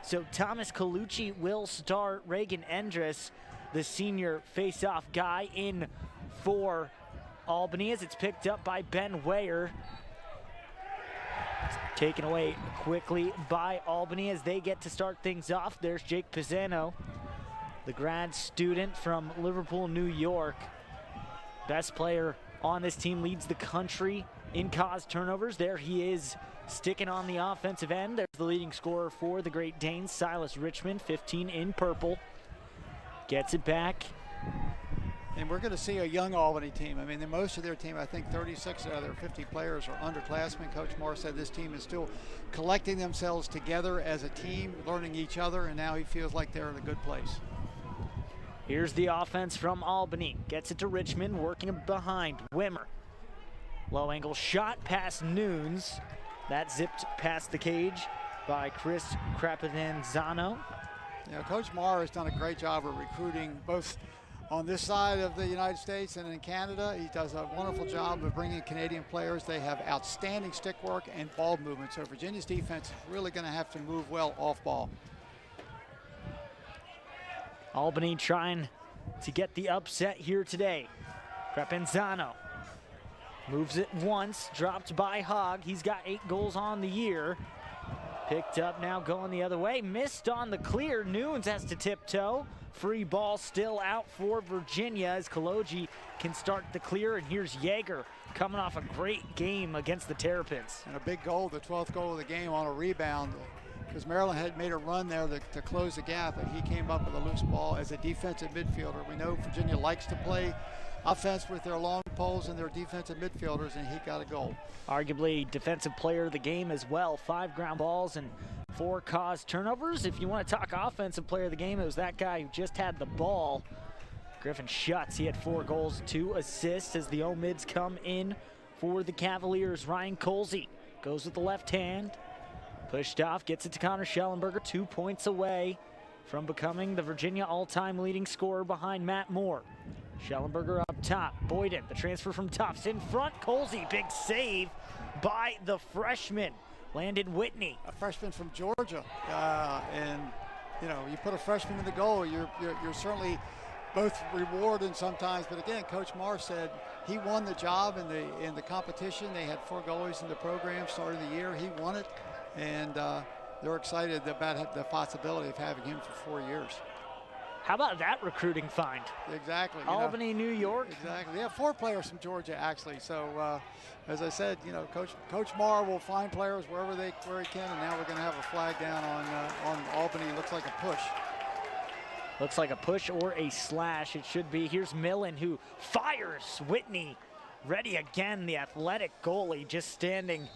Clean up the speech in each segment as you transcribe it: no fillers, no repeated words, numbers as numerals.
So Thomas Colucci will start. Reagan Endress, the senior face-off guy, in for Albany as it's picked up by Ben Weyer. Taken away quickly by Albany as they get to start things off. There's Jake Pisano, the grad student from Liverpool, New York. Best player on this team, leads the country in caused turnovers. There he is, sticking on the offensive end. There's the leading scorer for the Great Danes, Silas Richmond, 15 in purple. Gets it back. And we're going to see a young Albany team. I mean, most of their team, I think 36 out of their 50 players are underclassmen. Coach Moore said this team is still collecting themselves together as a team, learning each other, and now he feels like they're in a good place. Here's the offense from Albany. Gets it to Richmond, working behind. Wimmer. Low angle shot past Nunes. That zipped past the cage by Chris Crapadanzano. Yeah, Coach Moore has done a great job of recruiting both on this side of the United States and in Canada. He does a wonderful job of bringing Canadian players. They have outstanding stick work and ball movement. So Virginia's defense is really going to have to move well off ball. Albany trying to get the upset here today. Crapadanzano moves it once, dropped by Hogg. He's got 8 goals on the year. Picked up now, going the other way. Missed on the clear. Nunes has to tiptoe. Free ball still out for Virginia as Kaloji can start the clear. And here's Yeager coming off a great game against the Terrapins. And a big goal, the 12th goal of the game on a rebound, because Maryland had made a run there to close the gap, and he came up with a loose ball as a defensive midfielder. We know Virginia likes to play offense with their long poles and their defensive midfielders, and he got a goal. Arguably defensive player of the game as well. 5 ground balls and 4 caused turnovers. If you want to talk offensive player of the game, it was that guy who just had the ball. Griffin Schutz, he had 4 goals, 2 assists as the O-Mids come in for the Cavaliers. Ryan Colsey goes with the left hand. Pushed off, gets it to Connor Schellenberger, 2 points away from becoming the Virginia all-time leading scorer behind Matt Moore. Schellenberger up top. Boyden, the transfer from Tufts in front. Colsey, big save by the freshman, Landon Whitney. A freshman from Georgia, and you know, you put a freshman in the goal, you're certainly both rewarded sometimes. But again, Coach Moore said he won the job in the competition. They had 4 goalies in the program starting the year. He won it, and they're excited about the possibility of having him for 4 years. How about that recruiting find? Exactly. Albany, New York. Exactly. They have 4 players from Georgia, actually. So, as I said, you know, Coach Moore will find players where he can, and now we're going to have a flag down on Albany. Looks like a push. Looks like a push or a slash. It should be. Here's Millen, who fires Whitney. Ready again, the athletic goalie, just standing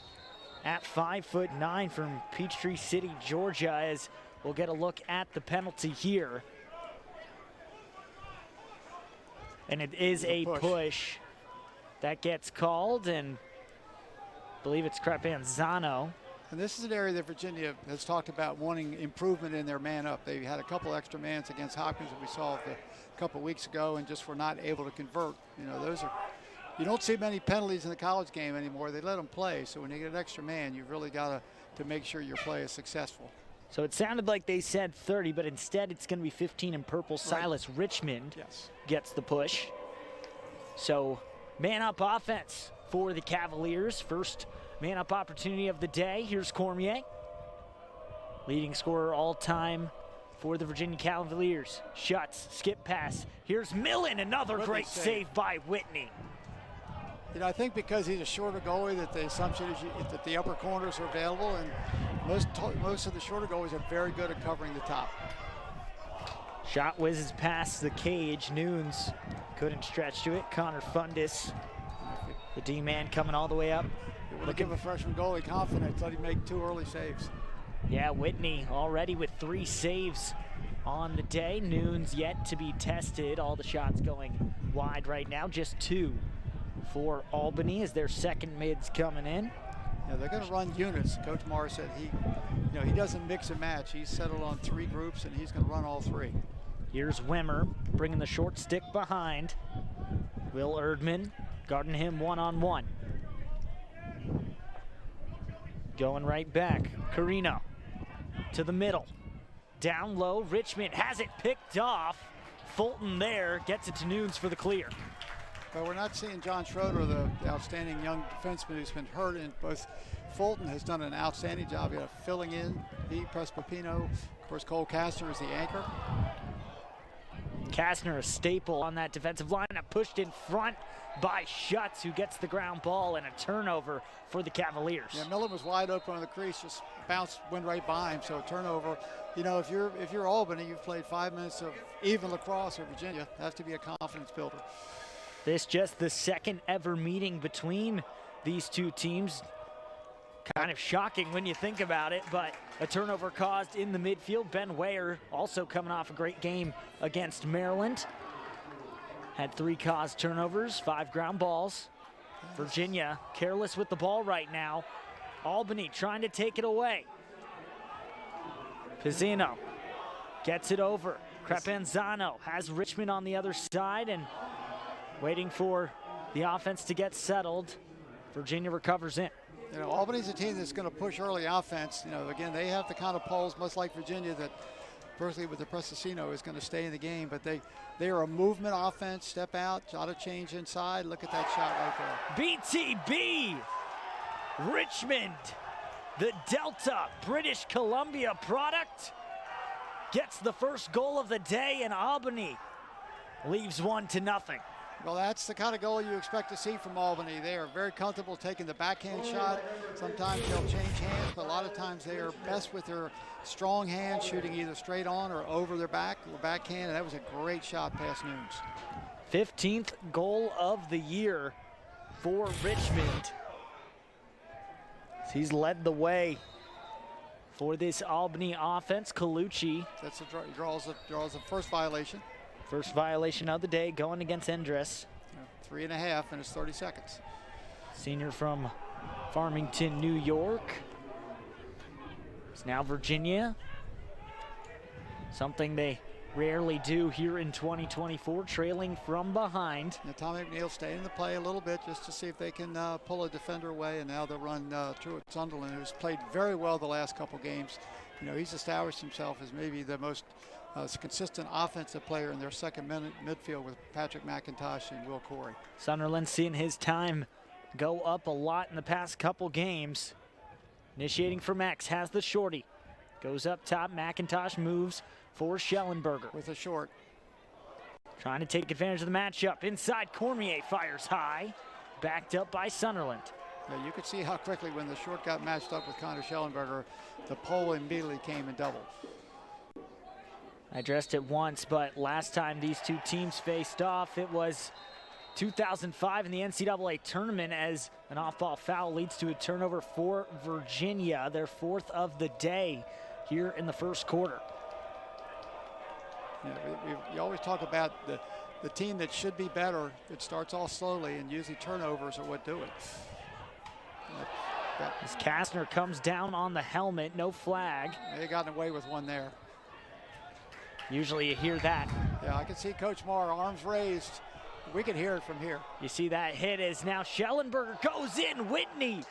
at 5'9" from Peachtree City, Georgia, as we'll get a look at the penalty here. And it is a push that gets called, and I believe it's Crapadanzano. And this is an area that Virginia has talked about wanting improvement in their man up. They had a couple extra mans against Hopkins that we saw a couple weeks ago, and just were not able to convert. You know, those are, you don't see many penalties in the college game anymore. They let them play. So when you get an extra man, you've really got to make sure your play is successful. So it sounded like they said 30, but instead it's going to be 15 in purple. Right. Silas Richmond gets the push. So man-up offense for the Cavaliers. First man-up opportunity of the day. Here's Cormier, leading scorer all-time for the Virginia Cavaliers. Schutz, skip pass. Here's Millen, another great save by Whitney. You know, I think because he's a shorter goalie that the assumption is that the upper corners are available, and most of the shorter goalies are very good at covering the top. Shot whizzes past the cage. Nunes couldn't stretch to it. Connor Fundis, the D-man, coming all the way up. It would give a freshman goalie confidence. Let him make 2 early saves. Yeah, Whitney already with 3 saves on the day. Nunes yet to be tested. All the shots going wide right now. Just 2 for Albany as their second mids coming in. Yeah, they're going to run units. Coach Moore said he doesn't mix and match. He's settled on 3 groups, and he's going to run all 3. Here's Wimmer bringing the short stick behind. Will Erdman guarding him one-on-one. Going right back. Carino to the middle. Down low, Richmond has it picked off. Fulton there gets it to Nunes for the clear. But we're not seeing John Schroeder, the outstanding young defenseman who's been hurt in both. Fulton has done an outstanding job filling in. He, Prespopino, of course, Cole Kastner is the anchor. Kastner, a staple on that defensive lineup, pushed in front by Schutz, who gets the ground ball and a turnover for the Cavaliers. Yeah, Miller was wide open on the crease, just bounced, went right by him, so a turnover. You know, if you're Albany, you've played 5 minutes of even lacrosse or Virginia, has to be a confidence builder. This just the second ever meeting between these two teams. Kind of shocking when you think about it, but a turnover caused in the midfield. Ben Weyer also coming off a great game against Maryland. Had 3 caused turnovers, 5 ground balls. Virginia careless with the ball right now. Albany trying to take it away. Pizzino gets it over. Crepanzano has Richmond on the other side and waiting for the offense to get settled. Virginia recovers in. You know, Albany's a team that's going to push early offense. You know, again, they have the kind of poles, much like Virginia, that personally with the Prestacino is going to stay in the game. But they are a movement offense, step out, try to change inside. Look at that shot right there. BTB, Richmond, the Delta British Columbia product, gets the first goal of the day, and Albany leaves 1-0. Well, that's the kind of goal you expect to see from Albany. They are very comfortable taking the backhand shot. Sometimes they'll change hands, but a lot of times they are best with their strong hand, shooting either straight on or over their back or backhand. And that was a great shot past Nunes. 15th goal of the year for Richmond. He's led the way for this Albany offense. Colucci. That's a draws the first violation. First violation of the day going against Endress. 3.5 and it's 30 seconds. Senior from Farmington, New York. It's now Virginia. Something they rarely do here in 2024, trailing from behind. Now, Tommy McNeil staying in the play a little bit just to see if they can pull a defender away, and now they'll run Truett Sunderland, who's played very well the last couple games. You know, he's established himself as maybe the most consistent offensive player in their second midfield with Patrick McIntosh and Will Corey. Sunderland seeing his time go up a lot in the past couple games. Initiating from X, has the shorty. Goes up top, McIntosh moves for Schellenberger. With a short. Trying to take advantage of the matchup. Inside, Cormier fires high. Backed up by Sunderland. Yeah, you could see how quickly when the short got matched up with Connor Schellenberger, the pole immediately came in double. I addressed it once, but last time these two teams faced off, it was 2005 in the NCAA tournament as an off-ball foul leads to a turnover for Virginia, their 4th of the day here in the first quarter. Yeah, you always talk about the team that should be better. It starts off slowly, and usually turnovers are what do it. As Kastner comes down on the helmet, no flag. They got away with one there. Usually you hear that. Yeah, I can see Coach Marr, arms raised. We can hear it from here. You see that hit as now Schellenberger goes in. Whitney,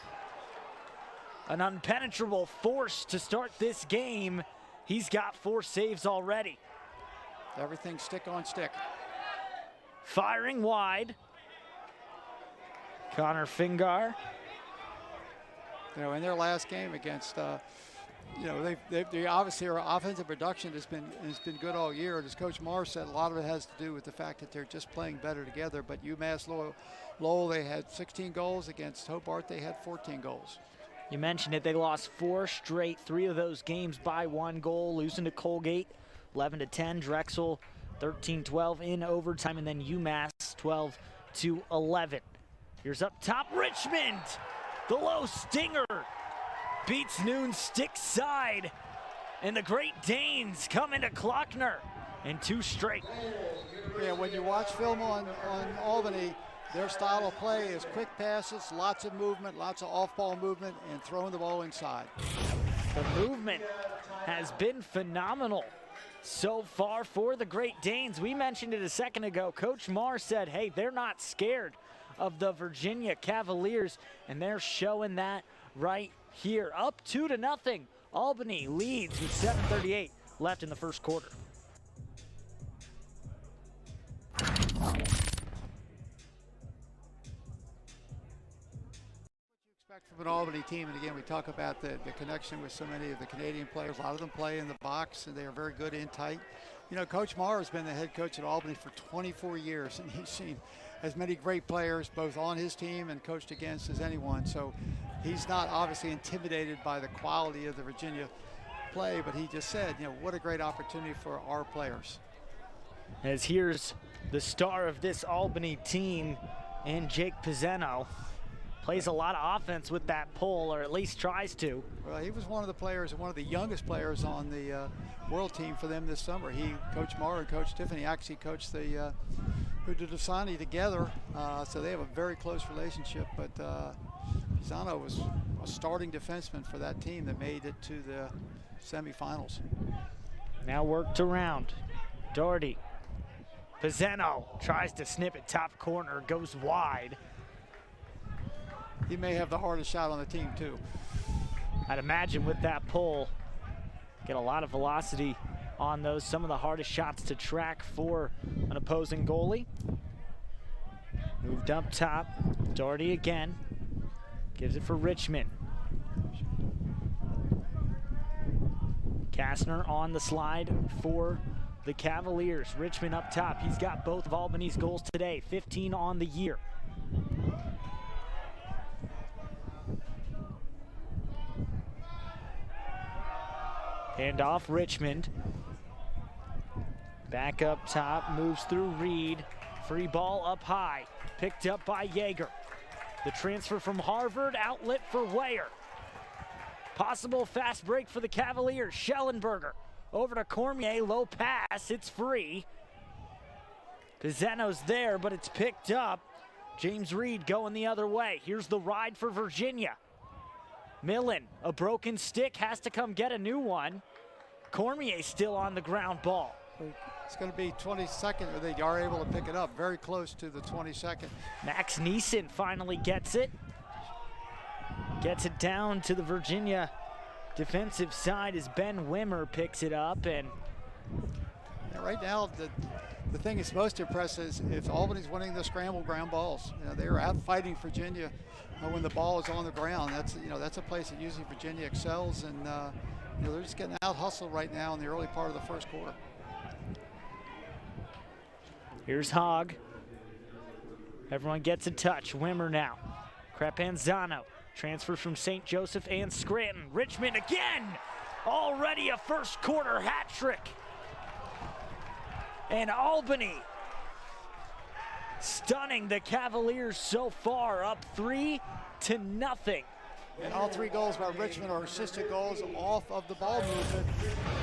an unpenetrable force to start this game. He's got 4 saves already. Everything stick on stick. Firing wide. Connor Fingar. You know, in their last game against, you know, they obviously our offensive production has been good all year. And as Coach Marr said, a lot of it has to do with the fact that they're just playing better together. But UMass Lowell, they had 16 goals. Against Hobart, they had 14 goals. You mentioned it. They lost 4 straight, 3 of those games by 1 goal, losing to Colgate 11-10, Drexel 13-12 in overtime, and then UMass 12-11. Here's up top, Richmond. The low stinger beats Nunes stick side, and the Great Danes come into Klockner in 2 straight. Yeah, when you watch film on Albany, their style of play is quick passes, lots of movement, lots of off-ball movement, and throwing the ball inside. The movement has been phenomenal so far for the Great Danes. We mentioned it a second ago. Coach Marr said, hey, they're not scared of the Virginia Cavaliers, and they're showing that right here. Up 2-0 Albany leads with 7:38 left in the first quarter. From an Albany team, and again, we talk about the connection with so many of the Canadian players. A lot of them play in the box, and they are very good in tight. You know, Coach Marr has been the head coach at Albany for 24 years, and he's seen as many great players both on his team and coached against as anyone. So he's not obviously intimidated by the quality of the Virginia play, but he just said, you know, what a great opportunity for our players. As here's the star of this Albany team, and Jake Pizzano. Plays a lot of offense with that pull, or at least tries to. Well, he was one of the players, one of the youngest players on the world team for them this summer. He, Coach Marr and Coach Tiffany actually coached the Udadasani together, so they have a very close relationship. But Pizzano was a starting defenseman for that team that made it to the semifinals. Now worked around. Doherty. Pizzano tries to snip it top corner, goes wide. He may have the hardest shot on the team too. I'd imagine with that pull, get a lot of velocity on those. Some of the hardest shots to track for an opposing goalie. Moved up top, Doherty again. Gives it for Richmond. Kastner on the slide for the Cavaliers. Richmond up top, he's got both of Albany's goals today, 15 on the year. Hand off Richmond. Back up top, moves through Reed. Free ball up high, picked up by Yeager. The transfer from Harvard, outlet for Weyer. Possible fast break for the Cavaliers. Schellenberger over to Cormier, low pass, it's free. Pizzano's there, but it's picked up. James Reed going the other way. Here's the ride for Virginia. Millen, a broken stick, has to come get a new one. Cormier still on the ground ball. It's going to be 22nd, or they are able to pick it up, very close to the 22nd. Max Neeson finally gets it. Gets it down to the Virginia defensive side as Ben Wimmer picks it up. And right now, the thing that's most impressive is if Albany's winning the scramble ground balls. You know, they are out fighting Virginia when the ball is on the ground. That's a place that usually Virginia excels, and they're just getting out hustled right now in the early part of the first quarter. Here's Hogg. Everyone gets a touch. Wimmer now. Crapanzano transfers from St. Joseph and Scranton. Richmond again. Already a first quarter hat trick. And Albany stunning the Cavaliers so far, up 3-0. And all three goals by Richmond are assisted goals off of the ball movement.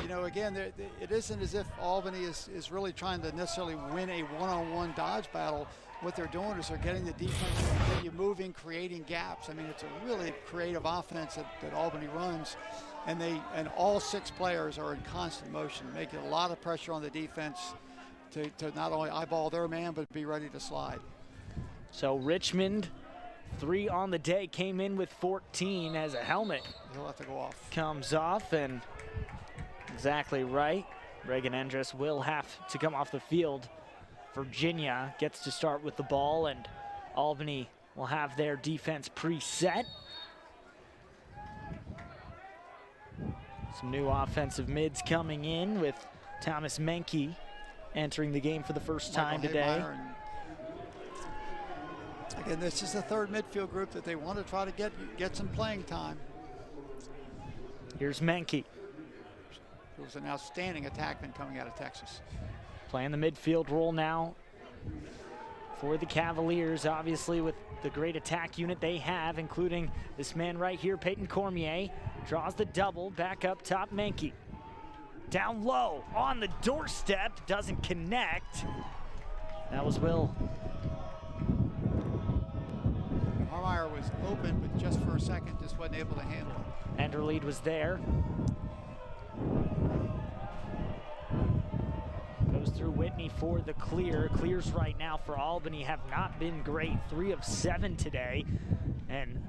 You know, again, it isn't as if Albany is really trying to necessarily win a one-on-one dodge battle. What they're doing is they're getting the defense to continue moving, creating gaps. I mean, it's a really creative offense that Albany runs. And all six players are in constant motion, making a lot of pressure on the defense to not only eyeball their man, but be ready to slide. So Richmond, 3 on the day, came in with 14 as a helmet. He'll have to go off. Comes off, and exactly right. Reagan Endress will have to come off the field. Virginia gets to start with the ball, and Albany will have their defense preset. Some new offensive mids coming in with Thomas Menke entering the game for the first time today. Again, this is the third midfield group that they want to try to get some playing time. Here's Menke. Who was an outstanding attackman coming out of Texas. Playing the midfield role now for the Cavaliers, obviously with the great attack unit they have, including this man right here, Peyton Cormier. Draws the double, back up top, Menke. Down low, on the doorstep, doesn't connect. That was Will. Harmeyer was open, but just for a second, just wasn't able to handle it. Enderlead was there. Goes through Whitney for the clear. Clears right now for Albany have not been great. 3 of 7 today. And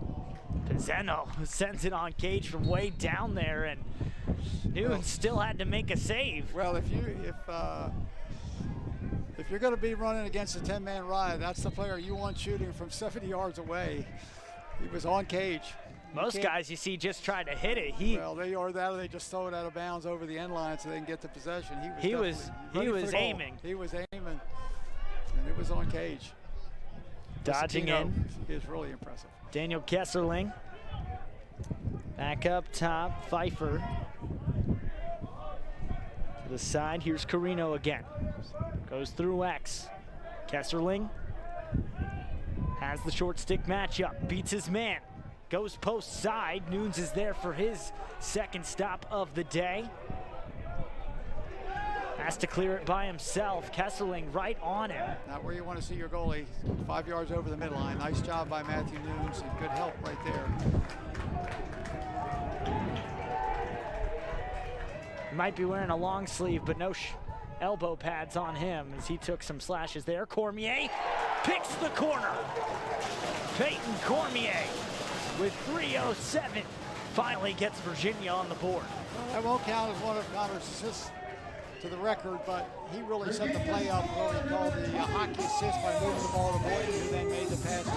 Pizzeno sends it on Cage from way down there, and Nunes still had to make a save. Well, if you're going to be running against a 10-man ride, that's the player you want shooting from 70 yards away. He was on Cage. Most guys you see just try to hit it. Well, they just throw it out of bounds over the end line so they can get the possession. He was aiming. He was aiming, and it was on Cage. Dodging in. Is really impressive. Daniel Kesserling. Back up top, Pfeiffer. To the side, here's Carino again. Goes through X. Kesserling has the short stick matchup, beats his man. Goes post side. Nunes is there for his second stop of the day. Has to clear it by himself. Kesserling right on him. Not where you want to see your goalie. 5 yards over the midline. Nice job by Matthew Nunes, and good help right there. He might be wearing a long sleeve, but no elbow pads on him as he took some slashes there. Cormier picks the corner. Peyton Cormier with 3:07 finally gets Virginia on the board. That won't count as one of Connor's assists to the record, but he really set the play up, what we call the hockey assist, by moving the ball to Boyd, who then made the pass to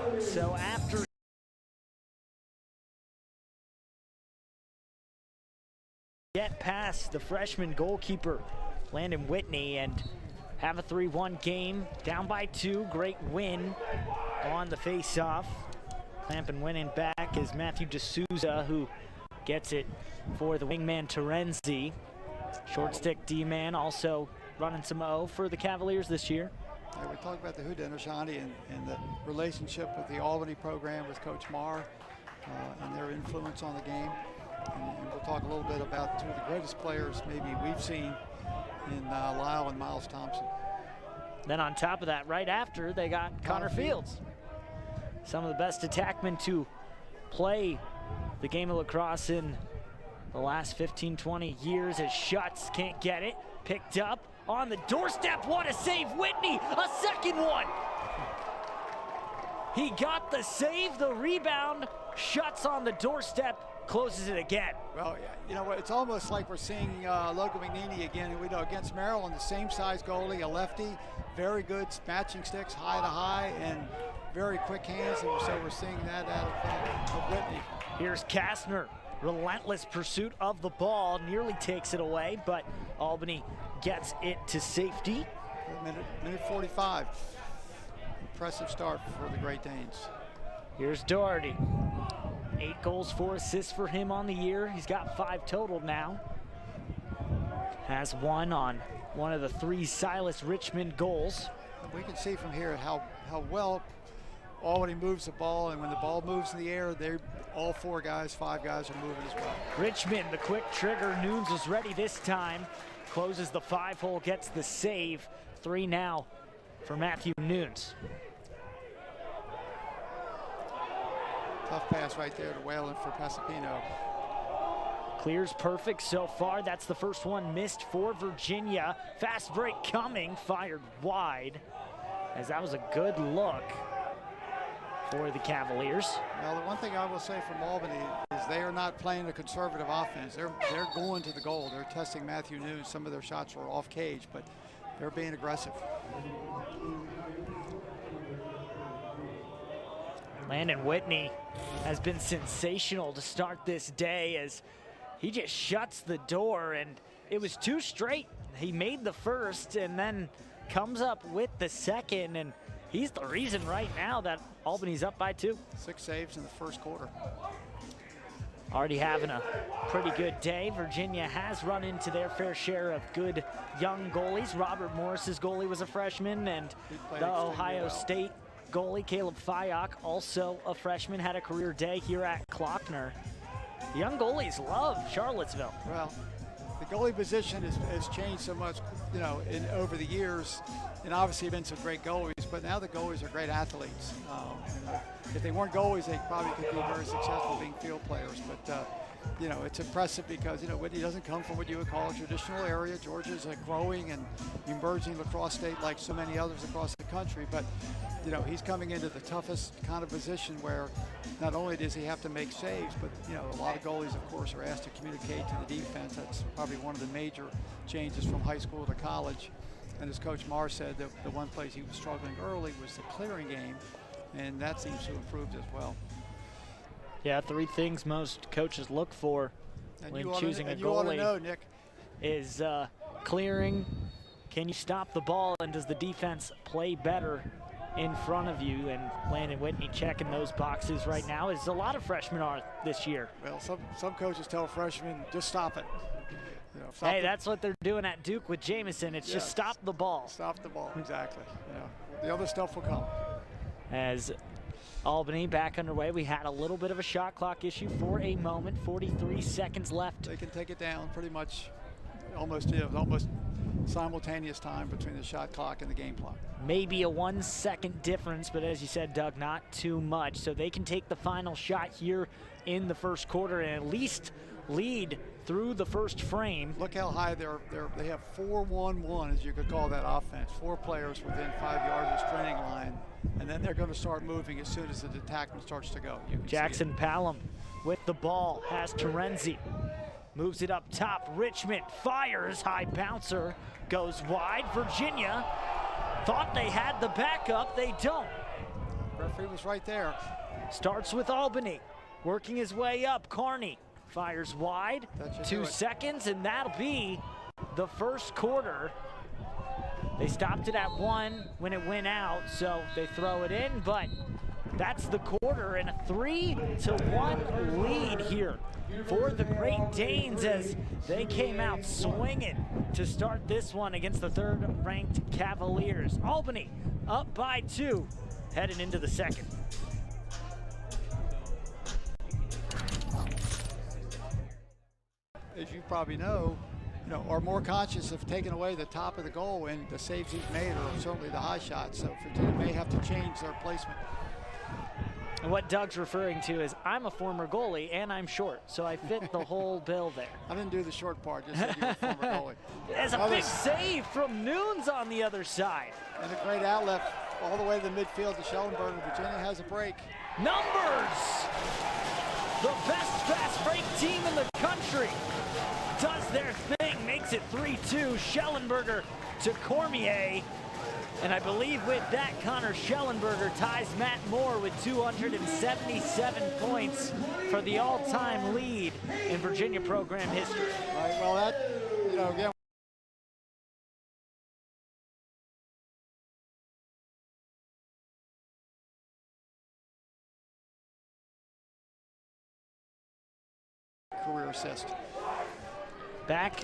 Cormier. So after get past the freshman goalkeeper Landon Whitney and have a 3-1 game, down by 2. Great win on the face-off. Clamping winning back is Matthew D'Souza, who gets it for the wingman Terenzi. Short stick D-man also running some O for the Cavaliers this year. Yeah, we talked about the Haudenosaunee and the relationship with the Albany program with Coach Marr and their influence on the game. And we'll talk a little bit about two of the greatest players maybe we've seen in Lyle and Miles Thompson. Then on top of that, right after, they got Connor Fields. Some of the best attackmen to play the game of lacrosse in the last 15, 20 years, as Schutz can't get it. Picked up on the doorstep. What a save, Whitney, a second one. He got the save, the rebound. Schutz on the doorstep, closes it again. Well, you know what, it's almost like we're seeing Logan McNeely again. We know against Maryland, the same size goalie, a lefty, very good matching sticks, high to high, and very quick hands, and so we're seeing that out of Whitney. Here's Kastner, relentless pursuit of the ball, nearly takes it away, but Albany gets it to safety. Minute 45. Impressive start for the Great Danes. Here's Doherty. 8 goals, 4 assists for him on the year. He's got 5 total now. Has one on one of the 3 Silas Richmond goals. We can see from here how well Albany moves the ball, and when the ball moves in the air, all 4 guys, 5 guys are moving as well. Richmond, the quick trigger. Nunes was ready this time. Closes the 5-hole, gets the save. 3 now for Matthew Nunes. Tough pass right there to Whalen for Pasapino. Clears perfect so far. That's the first one missed for Virginia. Fast break coming, fired wide, as that was a good look for the Cavaliers. Well, the one thing I will say from Albany is they are not playing a conservative offense. They're going to the goal. They're testing Matthew Nunes. Some of their shots were off cage, but they're being aggressive. Landon Whitney has been sensational to start this day, as he just shuts the door, and it was 2 straight. He made the first and then comes up with the second, and he's the reason right now that Albany's up by 2. 6 saves in the first quarter. Already having a pretty good day. Virginia has run into their fair share of good young goalies. Robert Morris's goalie was a freshman, and the Ohio State goalie, Caleb Fyock, also a freshman, had a career day here at Klockner. The young goalies love Charlottesville. Well, the goalie position has changed so much, you know, over the years, and obviously been some great goalies, but now the goalies are great athletes. If they weren't goalies, they probably could be very successful being field players, but you know, it's impressive because, you know, Whitney doesn't come from what you would call a traditional area. Georgia's a growing and emerging lacrosse state like so many others across the country. But, you know, he's coming into the toughest kind of position where not only does he have to make saves, but, you know, a lot of goalies, of course, are asked to communicate to the defense. That's probably one of the major changes from high school to college. And as Coach Marr said, the one place he was struggling early was the clearing game, and that seems to have improved as well. Yeah, 3 things most coaches look for when choosing a goalie. You ought to know, Nick. Is clearing, can you stop the ball, and does the defense play better in front of you? And Landon Whitney checking those boxes right now, as a lot of freshmen are this year. Well, some coaches tell freshmen, just stop it. You know, hey, that's what they're doing at Duke with Jamison. It's just stop the ball. Stop the ball, exactly. You know, the other stuff will come. As Albany back underway, we had a little bit of a shot clock issue for a moment. 43 seconds left. They can take it down pretty much, almost simultaneous time between the shot clock and the game clock. Maybe a 1 second difference, but as you said, Doug, not too much. So they can take the final shot here in the first quarter and at least lead through the first frame. Look how high they have 4-1-1, as you could call that offense. 4 players within 5 yards of the straining line, and then they're going to start moving as soon as the attackman starts to go. Jackson Palom with the ball, has Terenzi, moves it up top. Richmond fires, high bouncer, goes wide. Virginia thought they had the backup, they don't. Referee was right there. Starts with Albany, working his way up. Carney fires wide, 2 seconds, and that'll be the first quarter. They stopped it at 1 when it went out, so they throw it in, but that's the quarter, and a 3-1 lead here for the Great Danes as they came out swinging to start this one against the 3rd-ranked Cavaliers. Albany up by 2, heading into the second. As you probably know, are more conscious of taking away the top of the goal, and the saves he's made are certainly the high shots. So Virginia may have to change their placement. And what Doug's referring to is, I'm a former goalie and I'm short, so I fit the whole bill there. I didn't do the short part, just said you were a former goalie. There's a big save from Nunes on the other side. And a great outlet all the way to the midfield to Schellenberger. Virginia has a break. Numbers! The best fast break team in the country does their thing, makes it 3-2. Schellenberger to Cormier. And I believe with that, Connor Schellenberger ties Matt Moore with 277 points for the all-time lead in Virginia program history. All right, well, that, again, career assist. Back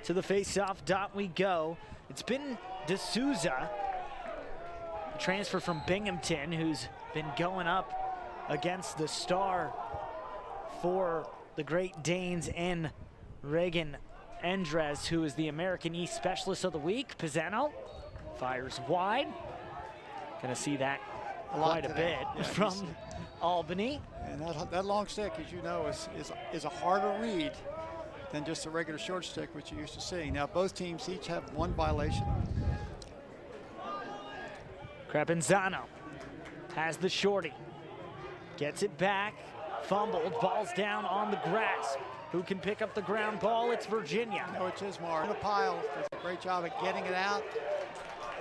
to the face-off dot we go. It's been D'Souza, a transfer from Binghamton, who's been going up against the star for the Great Danes and Reagan Endres, who is the American East Specialist of the Week. Pisano fires wide. Gonna see that quite a bit from Albany. And that long stick, as you know, is a harder read than just a regular short stick, which you're used to seeing. Now, both teams each have 1 violation. Crepenzano has the shorty, gets it back, fumbled, ball's down on the grass. Who can pick up the ground ball? It's Virginia. No, it's Ismar in a pile. Does a great job at getting it out,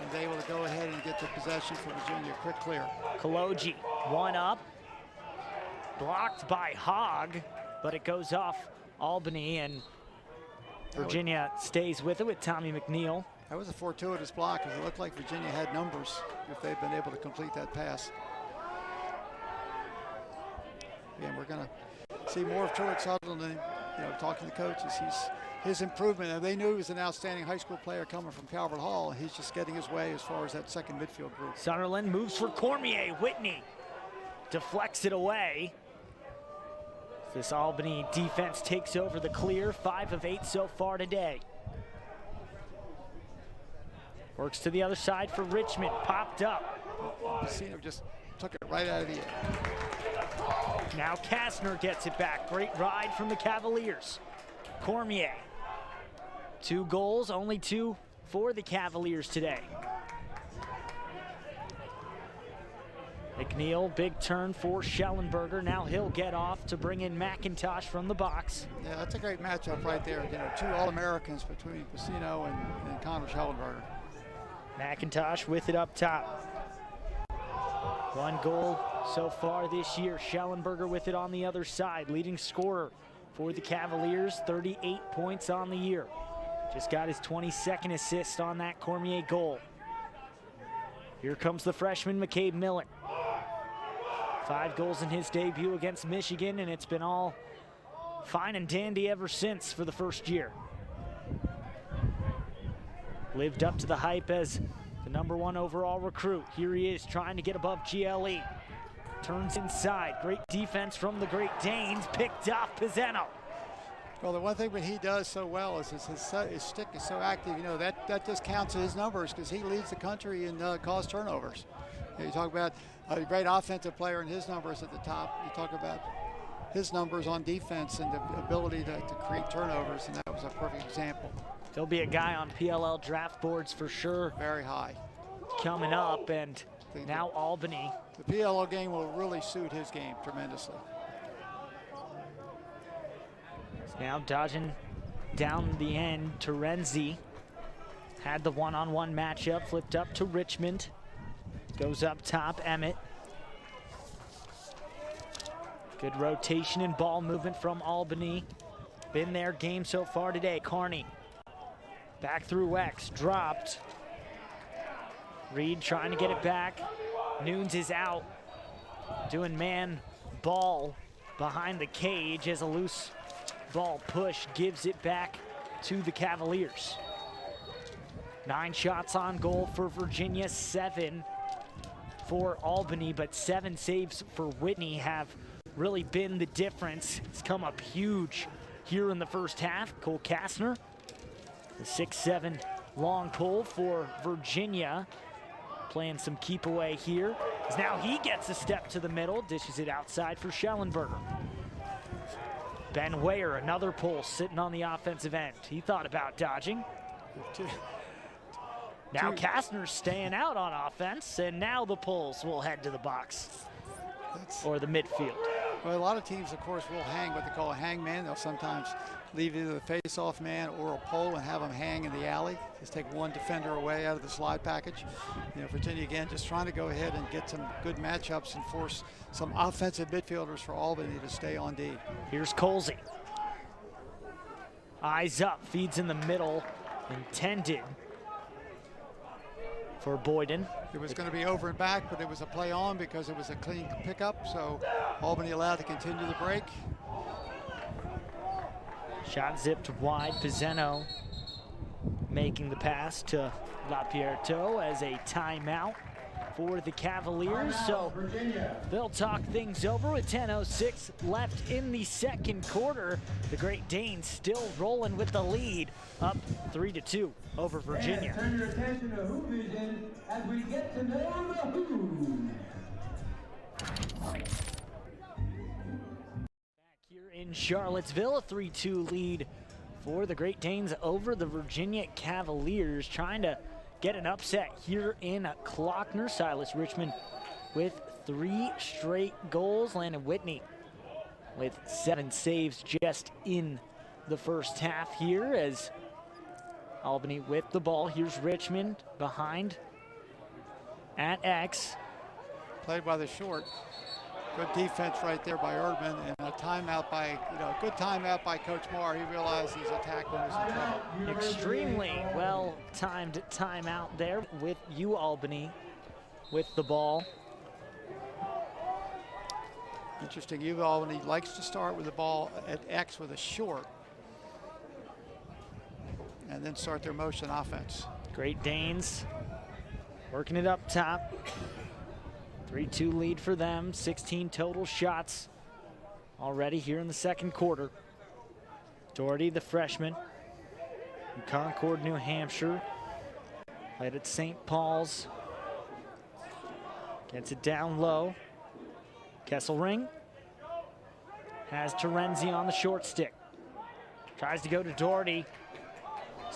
and is able to go ahead and get the possession for Virginia. Quick clear. Kaloji, 1 up, blocked by Hogg, but it goes off Albany, and Virginia stays with it with Tommy McNeil. That was a fortuitous block, because it looked like Virginia had numbers if they'd been able to complete that pass. Again, we're going to see more of Truett Sutherland. Talking to coaches, his improvement. And they knew he was an outstanding high school player coming from Calvert Hall. He's just getting his way as far as that second midfield group. Sutherland moves for Cormier. Whitney deflects it away. This Albany defense takes over the clear, 5 of 8 so far today. Works to the other side for Richmond, popped up. Pisano just took it right out of the air. Now Kastner gets it back. Great ride from the Cavaliers. Cormier. 2 goals, only 2 for the Cavaliers today. McNeil, big turn for Schellenberger. Now he'll get off to bring in McIntosh from the box. Yeah, that's a great matchup right there. You know, 2 All-Americans between Casino and Connor Schellenberger. McIntosh with it up top. 1 goal so far this year. Schellenberger with it on the other side. Leading scorer for the Cavaliers, 38 points on the year. Just got his 22nd assist on that Cormier goal. Here comes the freshman, McCabe Millen. 5 goals in his debut against Michigan, and it's been all fine and dandy ever since for the first year. Lived up to the hype as the #1 overall recruit. Here he is trying to get above GLE. Turns inside. Great defense from the Great Danes. Picked off Pizzano. Well, the one thing that he does so well is his stick is so active. You know, that just counts his numbers because he leads the country in caused turnovers. You talk about a great offensive player and his numbers at the top. You talk about his numbers on defense and the ability to create turnovers, and that was a perfect example. He'll be a guy on PLL draft boards for sure. Very high. Coming up, and now Albany. The PLL game will really suit his game tremendously. Now dodging down the end, Terenzi had the one-on-one matchup, flipped up to Richmond. Goes up top, Emmett. Good rotation and ball movement from Albany. Been their game so far today. Carney back through X, dropped. Reed trying to get it back. Nunes is out. Doing man ball behind the cage as a loose ball push gives it back to the Cavaliers. 9 shots on goal for Virginia, 7 for Albany, but 7 saves for Whitney have really been the difference. It's come up huge here in the first half. Cole Kastner, the 6'7" long pull for Virginia, playing some keep away here. As now he gets a step to the middle, dishes it outside for Schellenberger. Ben Weyer, another pull sitting on the offensive end. He thought about dodging. Now Kastner's staying out on offense, and now the pulls will head to the box or the midfield. Well, a lot of teams, of course, will hang what they call a hang man. They'll sometimes leave either the face-off man or a pole and have them hang in the alley. Just take one defender away out of the slide package. You know, Virginia, again, just trying to go ahead and get some good matchups and force some offensive midfielders for Albany to stay on D. Here's Colsey. Eyes up, feeds in the middle, intended for Boyden. It was going to be over and back, but it was a play on because it was a clean pickup, so Albany allowed to continue the break. Shot zipped wide. Pizzano making the pass to LaPierto as a timeout for the Cavaliers. So they'll talk things over with 10:06 left in the second quarter. The Great Danes still rolling with the lead, up 3-2 over Virginia. Turn your attention to Who Vision as we get to know the Who. Back here in Charlottesville, a 3-2 lead for the Great Danes over the Virginia Cavaliers, trying to get an upset here in Klockner. Silas Richmond with 3 straight goals. Landon Whitney with 7 saves just in the first half here as Albany with the ball. Here's Richmond behind at X. Played by the short. Good defense right there by Erdman, and a timeout by, good timeout by Coach Marr. He realized his attack was in trouble. Extremely well-timed timeout there with Albany with the ball. Interesting, Albany likes to start with the ball at X with a short and then start their motion offense. Great Danes working it up top. 3-2 lead for them, 16 total shots already here in the second quarter. Doherty, the freshman from Concord, New Hampshire, played at St. Paul's. Gets it down low. Kesselring has Terenzi on the short stick. Tries to go to Doherty.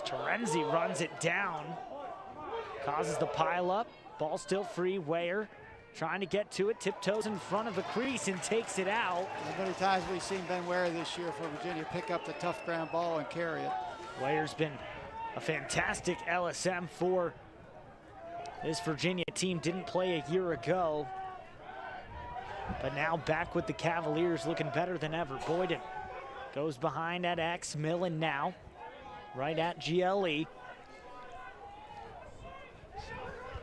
Terenzi runs it down. Causes the pile up. Ball still free. Weyer trying to get to it. Tiptoes in front of the crease and takes it out. How many times we've seen Ben Weyer this year for Virginia pick up the tough ground ball and carry it. Weyer's been a fantastic LSM for this Virginia team. Didn't play a year ago, but now back with the Cavaliers, looking better than ever. Boyden goes behind at X. Millen now right at GLE.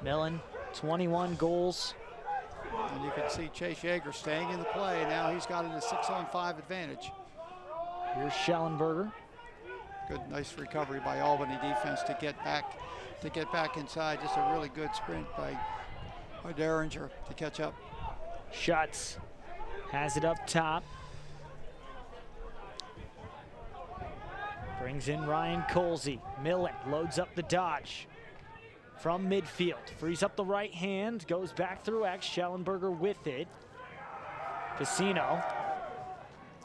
Millen, 21 goals. And you can see Chase Yeager staying in the play. Now he's got a 6-on-5 advantage. Here's Schellenberger. Good, nice recovery by Albany defense to get back inside. Just a really good sprint by Derringer to catch up. Schutz has it up top. Brings in Ryan Colsey. Millen loads up the dodge from midfield. Frees up the right hand, goes back through X. Schellenberger with it. Piscino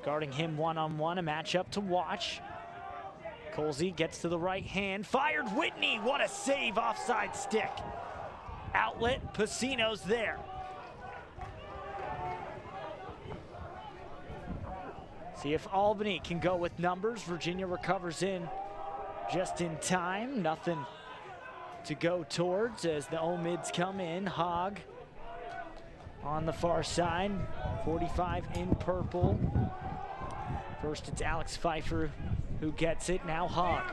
guarding him one-on-one, a matchup to watch. Colsey gets to the right hand, fired Whitney, what a save, offside stick. Outlet, Piscino's there. See if Albany can go with numbers. Virginia recovers in just in time. Nothing to go towards as the Omids come in. Hogg on the far side, 45 in purple. First it's Alex Pfeiffer who gets it, now Hogg.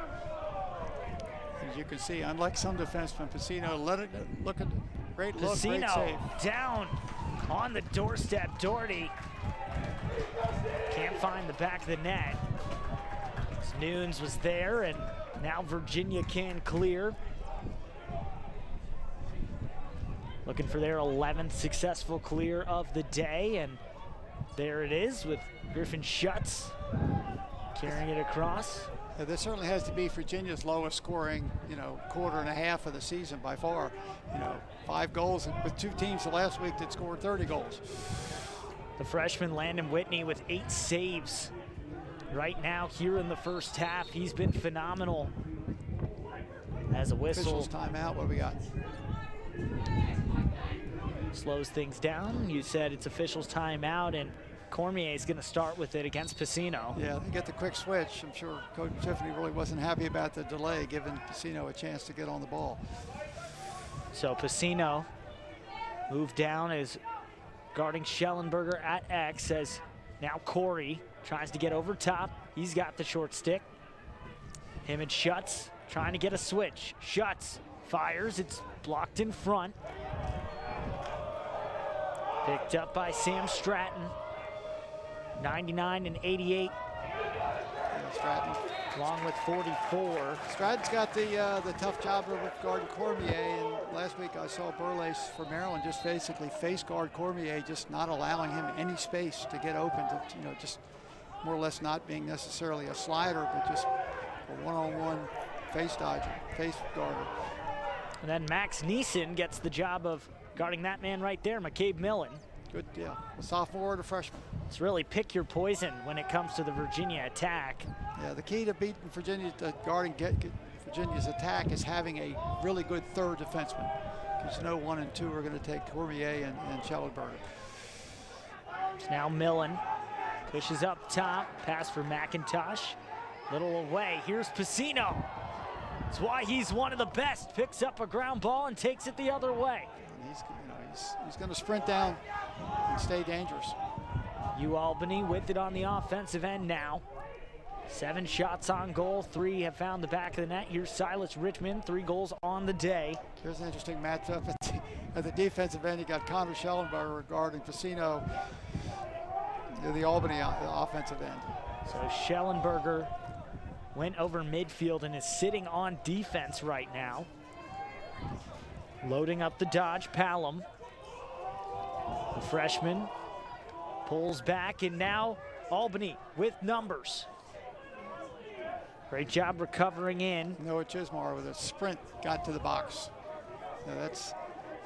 As you can see, unlike some defensemen, Piscino let it look at great look, Piscino great save. Down on the doorstep. Doherty can't find the back of the net. Nunes was there, and now Virginia can clear. Looking for their 11th successful clear of the day, and there it is with Griffin Schutz carrying it across. Yeah, this certainly has to be Virginia's lowest scoring, quarter and a half of the season by far. 5 goals with 2 teams the last week that scored 30 goals. The freshman Landon Whitney with 8 saves right now here in the first half. He's been phenomenal. As a whistle. Officials timeout, what do we got? Slows things down. You said it's officials timeout, and Cormier is going to start with it against Piscino. Yeah, they get the quick switch. I'm sure Coach Tiffany really wasn't happy about the delay, giving Piscino a chance to get on the ball. So Piscino moved down as guarding Schellenberger at X, as now Corey tries to get over top. He's got the short stick. Him and Schutz trying to get a switch. Schutz fires, it's blocked in front. Picked up by Sam Stratton. 99 and 88. Stratton. Along with 44. Stratton's got the tough job of guarding Cormier, and last week I saw Burles for Maryland just basically face guard Cormier, just not allowing him any space to get open, to, just more or less not being necessarily a slider, but just a one-on-one face dodger, face guarder. And then Max Neeson gets the job of guarding that man right there, McCabe Millen. Good, yeah. A sophomore or a freshman. It's really pick your poison when it comes to the Virginia attack. Yeah, the key to beating Virginia, guarding Virginia's attack is having a really good third defenseman. Because 1 and 2 are going to take Cormier and Schellenberger. It's now Millen. Pushes up top. Pass for McIntosh. Little away. Here's Piscino. That's why he's one of the best. Picks up a ground ball and takes it the other way. And he's going to sprint down and stay dangerous. UAlbany with it on the offensive end now. 7 shots on goal, 3 have found the back of the net. Here's Silas Richmond, 3 goals on the day. Here's an interesting matchup at the defensive end. You got Connor Schellenberger guarding Piscino, the Albany offensive end. So Schellenberger went over midfield and is sitting on defense right now. Loading up the dodge, Palom. The freshman pulls back, and now Albany with numbers. Great job recovering in. Noah Chismar with a sprint got to the box. Now that's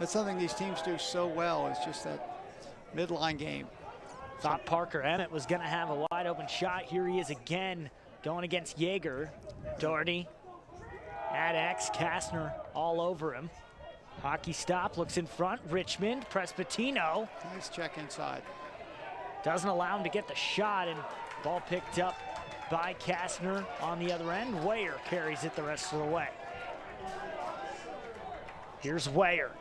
something these teams do so well. It's just that midline game. Thought Parker Emmett was going to have a wide open shot. Here he is again going against Yeager. Doherty at X, Kastner all over him. Hockey stop, looks in front. Richmond, Prespatino. Nice check inside. Doesn't allow him to get the shot, and ball picked up by Kastner on the other end. Weyer carries it the rest of the way. Here's Weyer.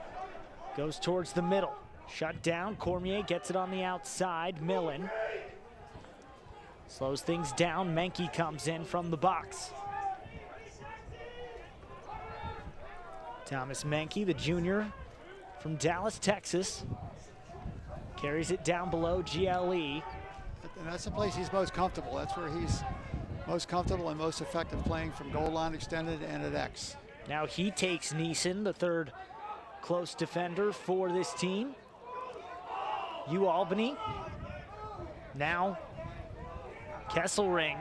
Goes towards the middle. Shut down. Cormier gets it on the outside. Millen slows things down. Menke comes in from the box. Thomas Menke, the junior from Dallas, Texas, carries it down below GLE. And that's the place he's most comfortable. That's where he's most comfortable and most effective, playing from goal line extended and at X. Now he takes Neeson, the third close defender for this team. Albany. Now Kesselring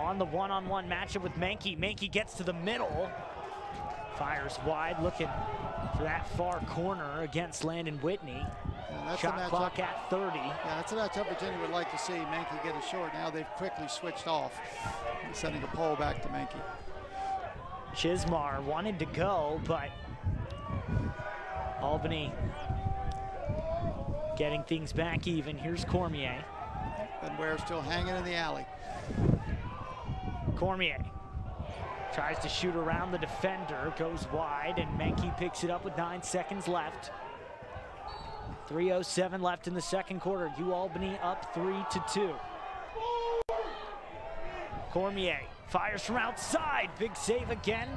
on the one-on-one matchup with Menke. Menke gets to the middle. Fires wide, looking for that far corner against Landon Whitney. Shot clock at 30. Yeah, that's a matchup Virginia would like to see. Menke get it short. Now they've quickly switched off, sending a pole back to Menke. Chismar wanted to go, but Albany getting things back even. Here's Cormier. And Ware still hanging in the alley. Cormier tries to shoot around the defender, goes wide, and Menke picks it up with 9 seconds left. 3:07 left in the second quarter. Albany up 3-2. Cormier fires from outside. Big save again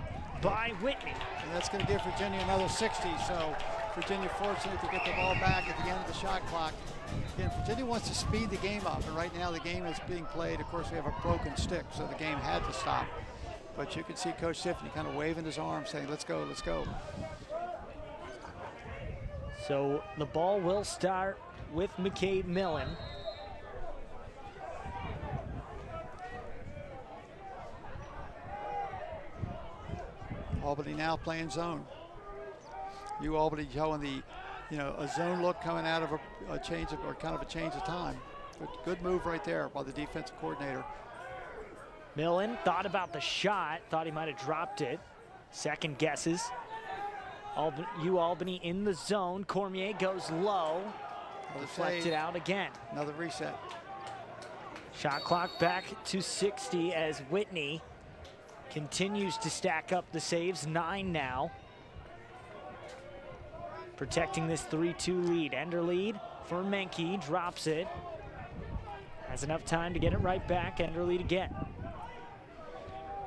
by Whitney. And that's going to give Virginia another 60. So Virginia fortunate to get the ball back at the end of the shot clock. Again, Virginia wants to speed the game up, and right now the game is being played. Of course, we have a broken stick, so the game had to stop. But you can see Coach Tiffany kind of waving his arm, saying, let's go, let's go. So the ball will start with McCabe Millen. Albany now playing zone. Albany showing the, a zone look coming out of a change of, or kind of a change of time. Good move right there by the defensive coordinator. Millen thought about the shot, thought he might have dropped it. Second guesses. Albany in the zone. Cormier goes low. Deflected out again. Another reset. Shot clock back to 60 as Whitney continues to stack up the saves. 9 now. Protecting this 3-2 lead. Ender lead for Menke, drops it. Has enough time to get it right back. Ender lead again.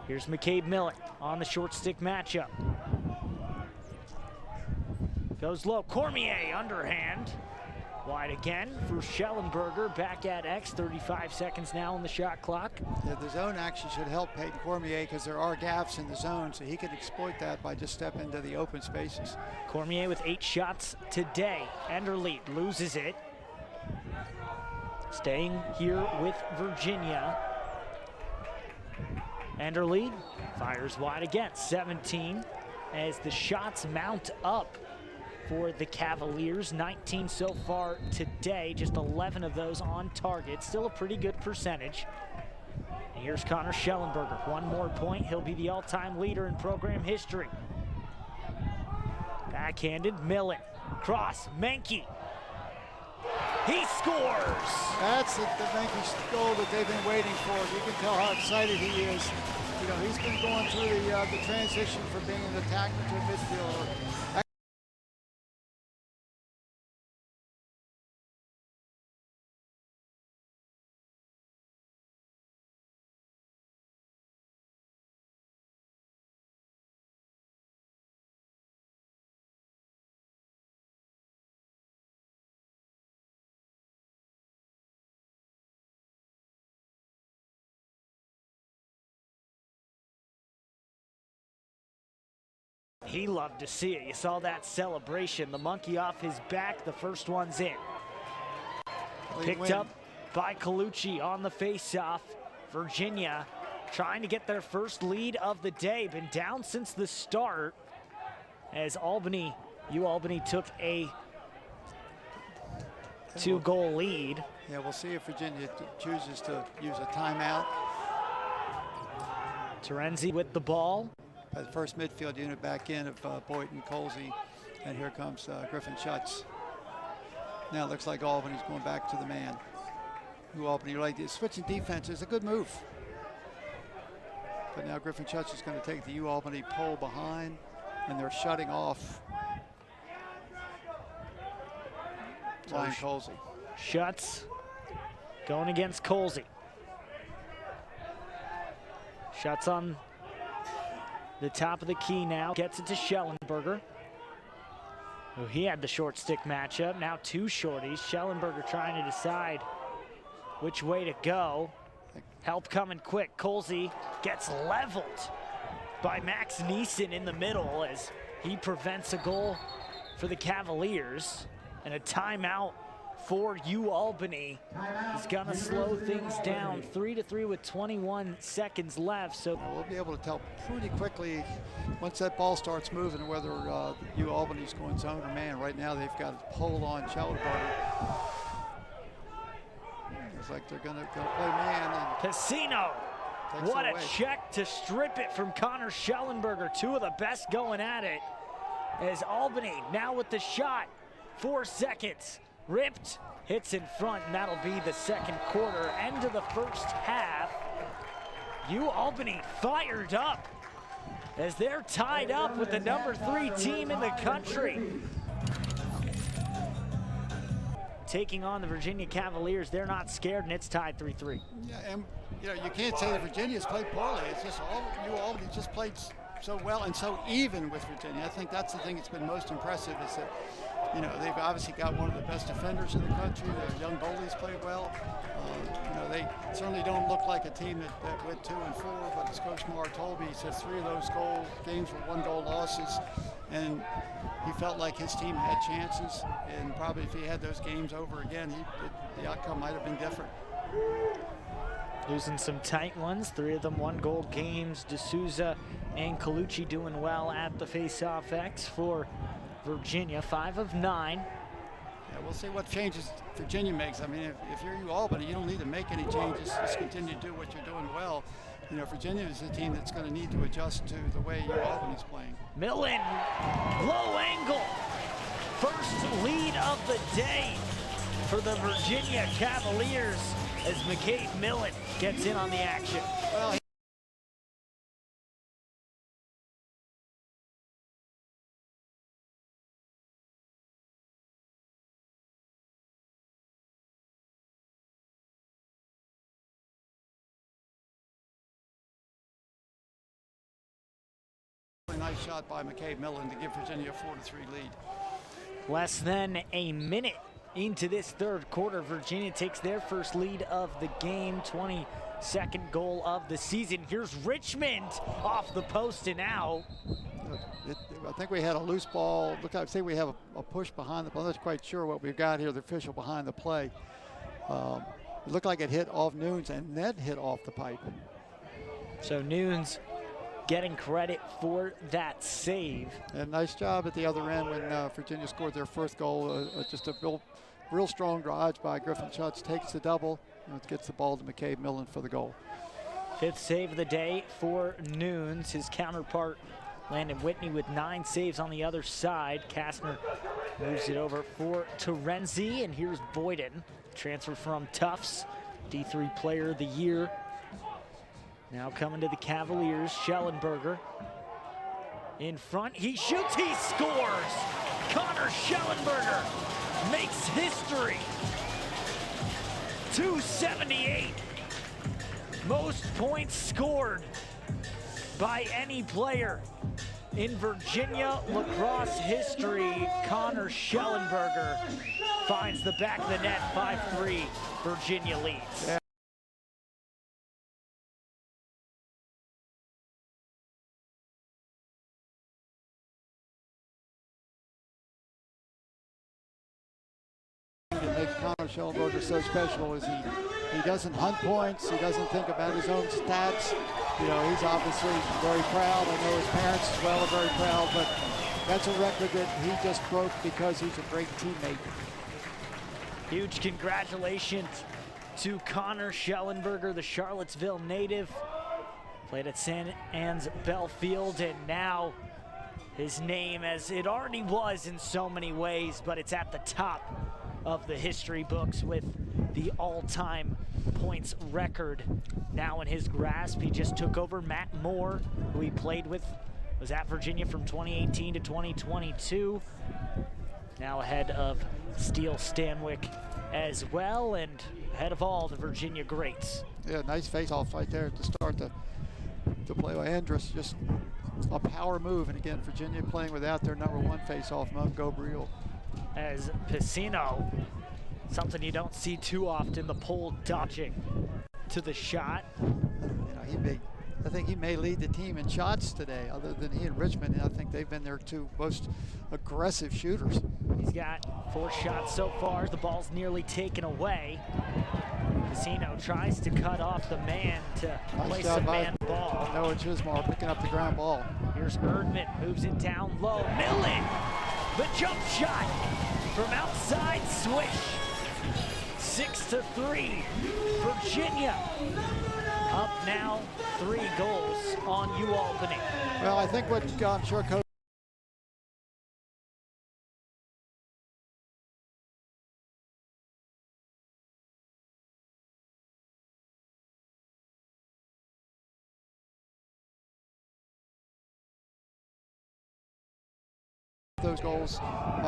Here's McCabe Millen on the short stick matchup. Goes low, Cormier underhand. Wide again for Schellenberger, back at X, 35 seconds now on the shot clock. Yeah, the zone action should help Peyton Cormier because there are gaps in the zone, so he can exploit that by just stepping into the open spaces. Cormier with 8 shots today. Enderlead loses it. Staying here with Virginia. Enderlead fires wide again, 17, as the shots mount up for the Cavaliers. 19 so far today, just 11 of those on target. Still a pretty good percentage. And here's Connor Schellenberger. 1 more point, he'll be the all-time leader in program history. Backhanded, Millen, cross, Menke. He scores! That's the Menke goal that they've been waiting for. You can tell how excited he is. He's been going through the transition from being an attacker to a midfielder. He loved to see it. You saw that celebration. The monkey off his back, the first one's in. Picked up by Colucci on the face-off. Virginia trying to get their first lead of the day. Been down since the start as Albany took a 2-goal lead. Yeah, we'll see if Virginia chooses to use a timeout. Terenzi with the ball. The first midfield unit back in of Boynton, Colsey, and here comes Griffin Schutz. Now it looks like Albany's going back to the man. Albany, like this switching defense is a good move. But now Griffin Schutz is going to take the Albany pole behind, and they're shutting off Ryan Colsey. Schutz going against Colsey. Schutz on the top of the key now, gets it to Schellenberger. Oh, he had the short stick matchup. Now two shorties. Schellenberger trying to decide which way to go. Help coming quick. Colsey gets leveled by Max Neeson in the middle as he prevents a goal for the Cavaliers. And a timeout for Albany is gonna slow things down. 3-3 with 21 seconds left. So we'll be able to tell pretty quickly once that ball starts moving whether Albany's going zone or man. Right now they've got a pole on Schellenberger. Looks like they're gonna play man. And Casino. What a check to strip it from Connor Schellenberger. Two of the best going at it. As Albany now with the shot. 4 seconds. Ripped, hits in front, and that'll be the second quarter. End of the first half. Albany fired up as they're tied up with the #3 team in the country. Taking on the Virginia Cavaliers, they're not scared, and it's tied 3-3. Yeah, and you can't say that Virginia's played poorly. It's just Albany just played so well and so even with Virginia. I think that's the thing that's been most impressive is that they've obviously got one of the best defenders in the country. Their young goalies play well. They certainly don't look like a team that went 2-4, but as Coach Marr told me, he said 3 of those games were 1-goal losses, and he felt like his team had chances, and probably if he had those games over again, the outcome might have been different. Losing some tight ones, 3 of them 1-goal games. D'Souza and Colucci doing well at the face-off X for Virginia, 5 of 9. Yeah, we'll see what changes Virginia makes. I mean, if you're Albany, you don't need to make any changes. Just continue to do what you're doing well. Virginia is a team that's going to need to adjust to the way Albany's playing. Millen, low angle. First lead of the day for the Virginia Cavaliers as McCabe Millen gets in on the action. Well, nice shot by McCabe Millen to give Virginia a 4-3 lead. Less than a minute into this third quarter, Virginia takes their first lead of the game, 22nd goal of the season. Here's Richmond off the post and out. I think we had a loose ball. Look, I think we have a push behind the play. I'm not quite sure what we've got here, the official behind the play. It looked like it hit off Nunes and then hit off the pipe. So Nunes getting credit for that save. And nice job at the other end when Virginia scored their first goal. Just a real strong drive by Griffin Schutz, takes the double, and gets the ball to McCabe Millen for the goal. 5th save of the day for Nunes. His counterpart, Landon Whitney, with 9 saves on the other side. Kastner moves it over for Terenzi, and here's Boyden, transfer from Tufts, D3 Player of the Year. Now coming to the Cavaliers, Schellenberger in front. He shoots, he scores! Connor Schellenberger makes history. 278. Most points scored by any player in Virginia lacrosse history. Connor Schellenberger finds the back of the net, 5-3, Virginia leads. Yeah. That makes Connor Schellenberger so special is he doesn't hunt points, he doesn't think about his own stats. He's obviously very proud. I know his parents as well are very proud, but that's a record that he just broke because he's a great teammate. Huge congratulations to Connor Schellenberger, the Charlottesville native. Played at St. Anne's Belfield, and now his name, as it already was in so many ways, but it's at the top of the history books with the all-time points record now in his grasp. He just took over Matt Moore, who he played with, was at Virginia from 2018 to 2022. Now ahead of Steele Stanwyck as well, and ahead of all the Virginia greats. Yeah, nice face-off right there to start the play by Andrus. Just a power move, and again, Virginia playing without their number one face-off, Mug Gobriel. As Piscino, something you don't see too often, the pole dodging to the shot. You know, I think he may lead the team in shots today, other than he and Richmond. And I think they've been their two most aggressive shooters. He's got 4 shots so far. The ball's nearly taken away. Piscino tries to cut off the man to place a man ball. Noah Chismar picking up the ground ball. Here's Erdman, moves it down low. Millen, the jump shot from outside, swish. 6-3, Virginia up now 3 goals on UAlbany. Well, I think what I'm sure Coach those goals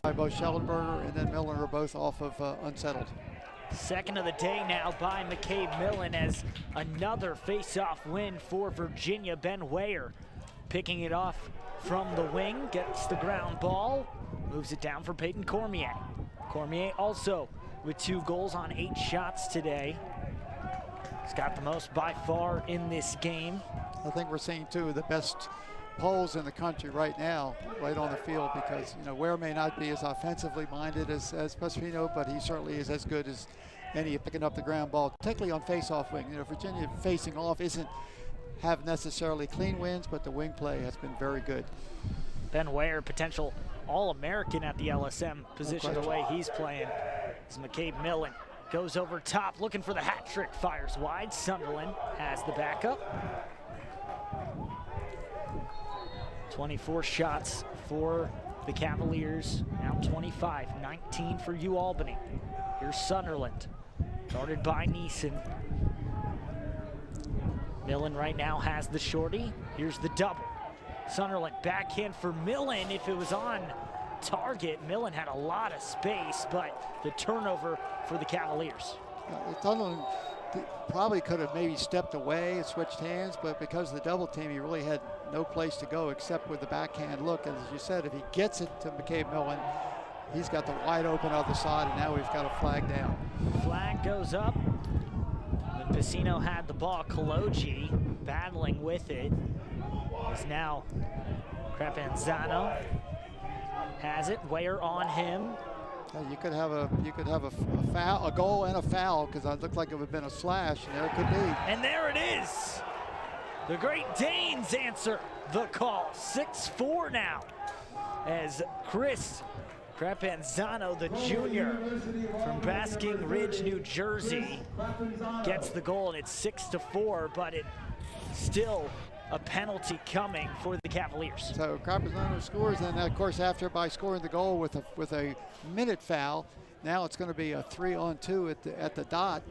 by both Schellenberger and then Miller are both off of unsettled. Second of the day now by McCabe Millen, as another face-off win for Virginia. Ben Weyer picking it off from the wing, gets the ground ball, moves it down for Peyton Cormier. Cormier also with 2 goals on 8 shots today. He's got the most by far in this game. I think we're seeing 2 of the best poles in the country right now, right on the field, because you know Ware may not be as offensively minded as Pescino, but he certainly is as good as any at picking up the ground ball, particularly on face-off wing. You know, Virginia facing off isn't have necessarily clean wins, but the wing play has been very good. Ben Weyer, potential All-American at the LSM position, the way he's playing. As McCabe Millen goes over top, looking for the hat trick, fires wide. Sunderland has the backup. 24 shots for the Cavaliers, now 25, 19 for UAlbany. Here's Sunderland, guarded by Neeson. Millen right now has the shorty. Here's the double. Sunderland backhand for Millen. If it was on target, Millen had a lot of space, but the turnover for the Cavaliers. Sunderland probably could have maybe stepped away and switched hands, but because of the double team, he really had no place to go except with the backhand look. And as you said, if he gets it to McCabe Millen, he's got the wide open other side, and now we've got a flag down. Flag goes up. Piscino had the ball. Kaloji battling with it. Is now Crepanzano has it. Weyer on him. You could have a foul, a goal and a foul, because it looked like it would have been a slash, and there it could be. And there it is. The Great Danes answer the call. 6-4 now, as Chris Crepanzano, the junior from Basking Ridge, New Jersey, gets the goal, and it's 6-4, but it still a penalty coming for the Cavaliers. So Crepanzano scores, and of course after by scoring the goal with a minute foul, now it's going to be a 3-on-2 at the dot,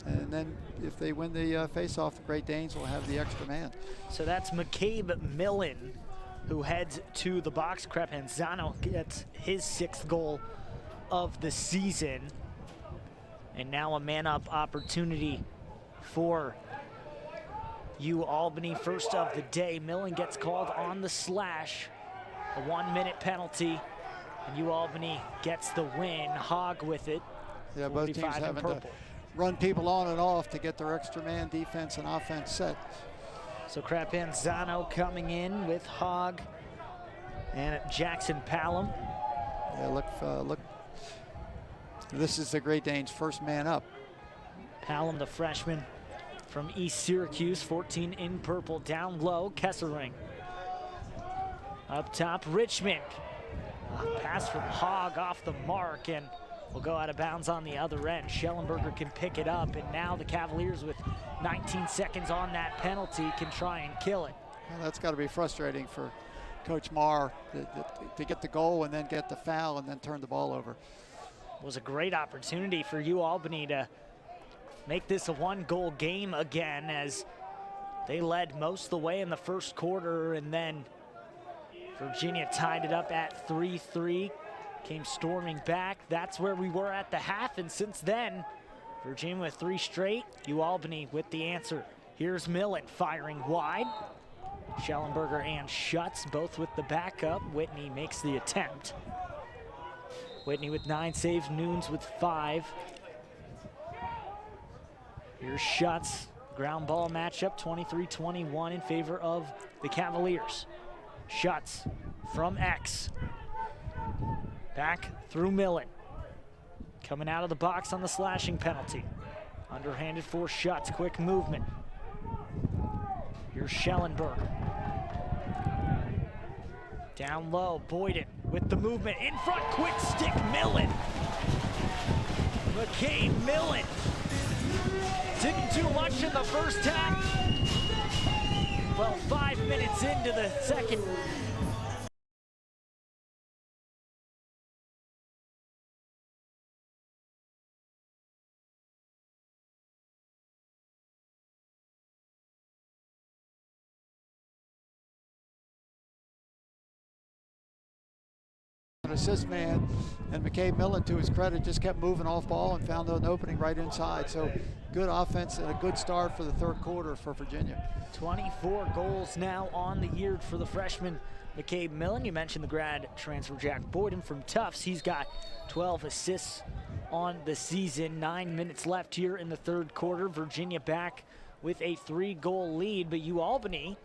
and then if they win the face-off, the Great Danes will have the extra man. So that's McCabe Millen, who heads to the box. Crepanzano gets his 6th goal of the season, and now a man-up opportunity for UAlbany. First of the day, Millen gets called on the slash, a 1-minute penalty, and UAlbany gets the win. Hogg with it. Yeah, both teams having to run people on and off to get their extra man defense and offense set. So Crepanzano coming in with Hogg and Jackson Palom. Yeah, look. This is the Great Danes' first man up. Palom, the freshman from East Syracuse, 14 in purple, down low, Kesselring. Up top, Richmond. A pass from Hogg off the mark, and will go out of bounds on the other end. Schellenberger can pick it up, and now the Cavaliers, with 19 seconds on that penalty, can try and kill it. Well, that's got to be frustrating for Coach Marr to get the goal and then get the foul and then turn the ball over. It was a great opportunity for Albany to make this a one-goal game again, as they led most of the way in the first quarter, and then Virginia tied it up at 3-3, came storming back. That's where we were at the half, and since then, Virginia with 3 straight, Albany with the answer. Here's Millen firing wide. Schellenberger and Schutz both with the backup. Whitney makes the attempt. Whitney with 9 saves, Nunes with 5. Here's Schutz. Ground ball matchup, 23-21 in favor of the Cavaliers. Schutz from X. Back through Millen. Coming out of the box on the slashing penalty. Underhanded for Schutz, quick movement. Here's Schellenberger. Down low, Boyden with the movement. In front, quick stick, Millen. McCabe Millen. Didn't do much in the first half. Well, 5 minutes into the second. An assist man, and McCabe Millen, to his credit, just kept moving off ball and found an opening right inside. So good offense and a good start for the third quarter for Virginia. 24 goals now on the year for the freshman McCabe Millen. You mentioned the grad transfer Jack Boyden from Tufts. He's got 12 assists on the season. 9 minutes left here in the third quarter. Virginia back with a 3-goal lead, but Albany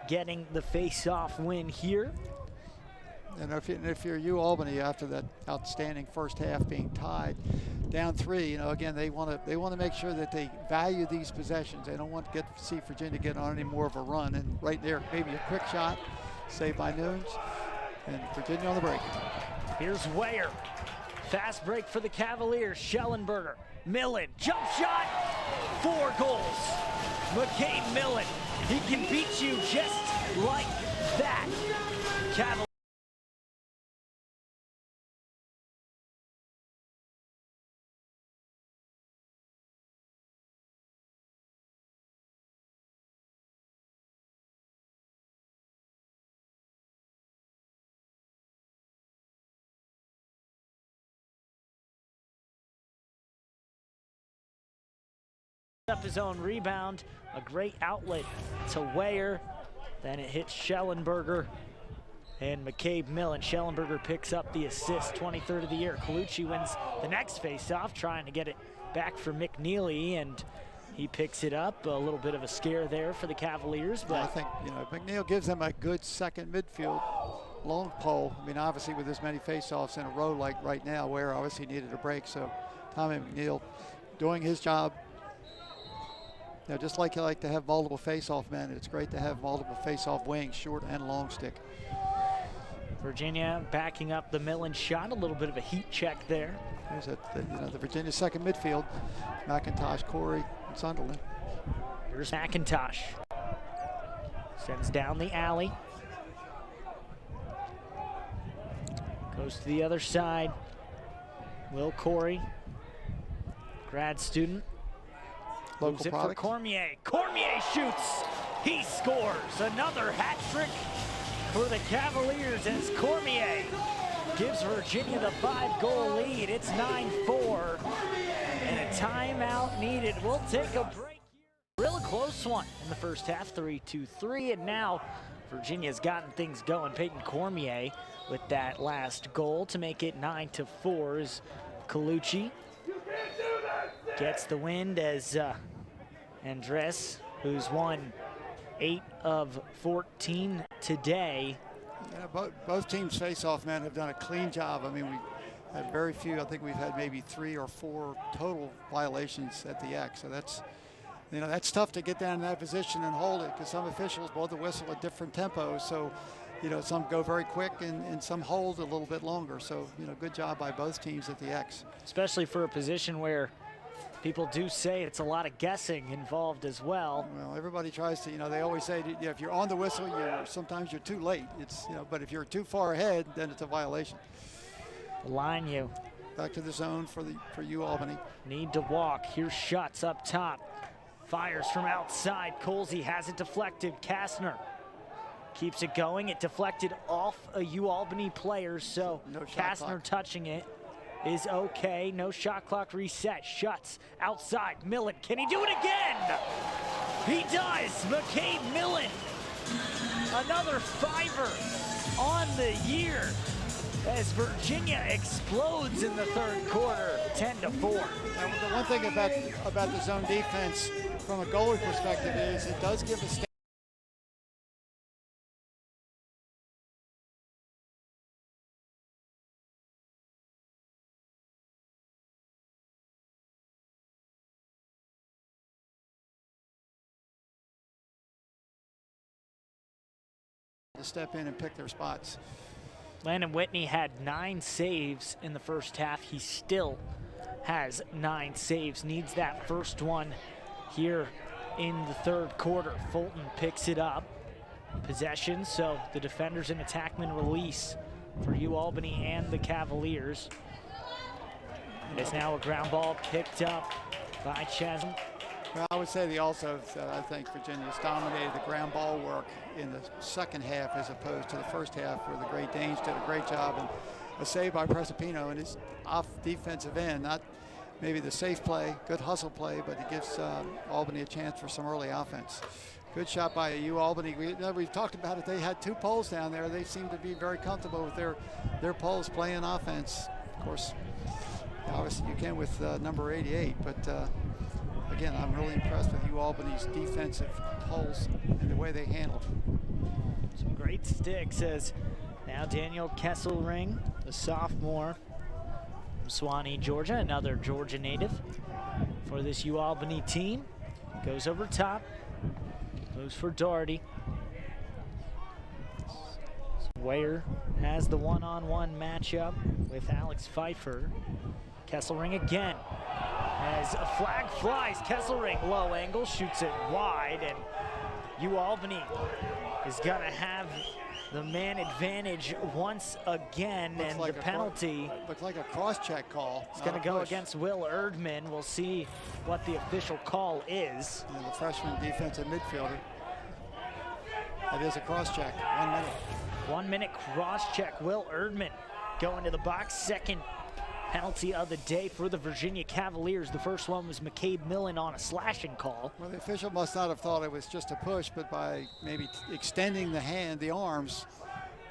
getting the face-off win here. And if you're Albany, after that outstanding first half being tied down 3, again, they want to make sure that they value these possessions. They don't want to see Virginia get on any more of a run. And right there, maybe a quick shot saved by Nunes, and Virginia on the break. Here's Weyer. Fast break for the Cavaliers. Schellenberger, Millen, jump shot, 4 goals. McCabe Millen, he can beat you just like that. Cavaliers. Up his own rebound, a great outlet to Weyer. Then it hits Schellenberger and McCabe Millen. Schellenberger picks up the assist, 23rd of the year. Colucci wins the next face-off, trying to get it back for McNeely, and he picks it up. A little bit of a scare there for the Cavaliers, but I think McNeil gives them a good second midfield long pole. I mean, obviously with as many face-offs in a row like right now, Weyer obviously needed a break. So Tommy McNeil doing his job. Just like you like to have multiple face-off men, it's great to have multiple face-off wings, short and long stick. Virginia backing up the Millen shot, a little bit of a heat check there. There's the Virginia second midfield, McIntosh, Corey, and Sunderland. Here's McIntosh. Sends down the alley. Goes to the other side. Will Corey, grad student. Moves it for Cormier. Cormier shoots. He scores. Another hat trick for the Cavaliers as Cormier gives Virginia the 5-goal lead. It's 9-4. And a timeout needed. We'll take a break here. Real close one in the first half, 3-2-3. And now Virginia's gotten things going. Peyton Cormier with that last goal to make it 9-4 as Colucci gets the wind as Andres, who's won 8 of 14 today. Yeah, both teams' face-off men have done a clean job. I mean, we had very few. I think we've had maybe 3 or 4 total violations at the X. So that's tough to get down in that position and hold it, because some officials blow the whistle at different tempos. So some go very quick and some hold a little bit longer. So, good job by both teams at the X. Especially for a position where people do say it's a lot of guessing involved as well. Well, everybody tries to, they always say, if you're on the whistle, sometimes you're too late. It's, but if you're too far ahead, then it's a violation. Line you. Back to the zone for U Albany. Need to walk. Here's shots up top. Fires from outside. Colsey has it deflected. Kastner keeps it going. It deflected off a U Albany player, so no Kastner touching it is okay. No shot clock reset. Shuts outside. Millen, can he do it again? He does. McCabe Millen, another fiver on the year as Virginia explodes in the third quarter, 10-4. Now, the one thing about the zone defense from a goalie perspective is it does give a to step in and pick their spots. Landon Whitney had 9 saves in the first half. He still has 9 saves. Needs that first one here in the third quarter. Fulton picks it up. Possession, so the defenders and attackmen release for U Albany and the Cavaliers. It's now a ground ball picked up by Chasm. Well, I would say I think Virginia's dominated the ground ball work in the second half as opposed to the first half, where the Great Danes did a great job, and a save by Presapino and his off defensive end. Not maybe the safe play, good hustle play, but it gives Albany a chance for some early offense. Good shot by U Albany. We've talked about it. They had 2 poles down there. They seem to be very comfortable with their poles playing offense. Of course, obviously you can with number 88, but again, I'm really impressed with U Albany's defensive poles and the way they handled. Some great sticks as now Daniel Kesselring, the sophomore from Suwanee, Georgia, another Georgia native for this U Albany team. Goes over top, moves for Doherty. Weyer has the one-on-one matchup with Alex Pfeiffer. Kesselring again. As a flag flies, Kesselring low angle, shoots it wide, and U Albany is going to have the man advantage once again, Looks and like the penalty. Looks like a cross-check call. It's going to go against Will Erdman. We'll see what the official call is. And the freshman defensive midfielder. That is a cross-check, 1 minute. 1 minute cross-check. Will Erdman going to the box, second penalty of the day for the Virginia Cavaliers. The first one was McCabe Millen on a slashing call. Well, the official must not have thought it was just a push, but by maybe extending the arms,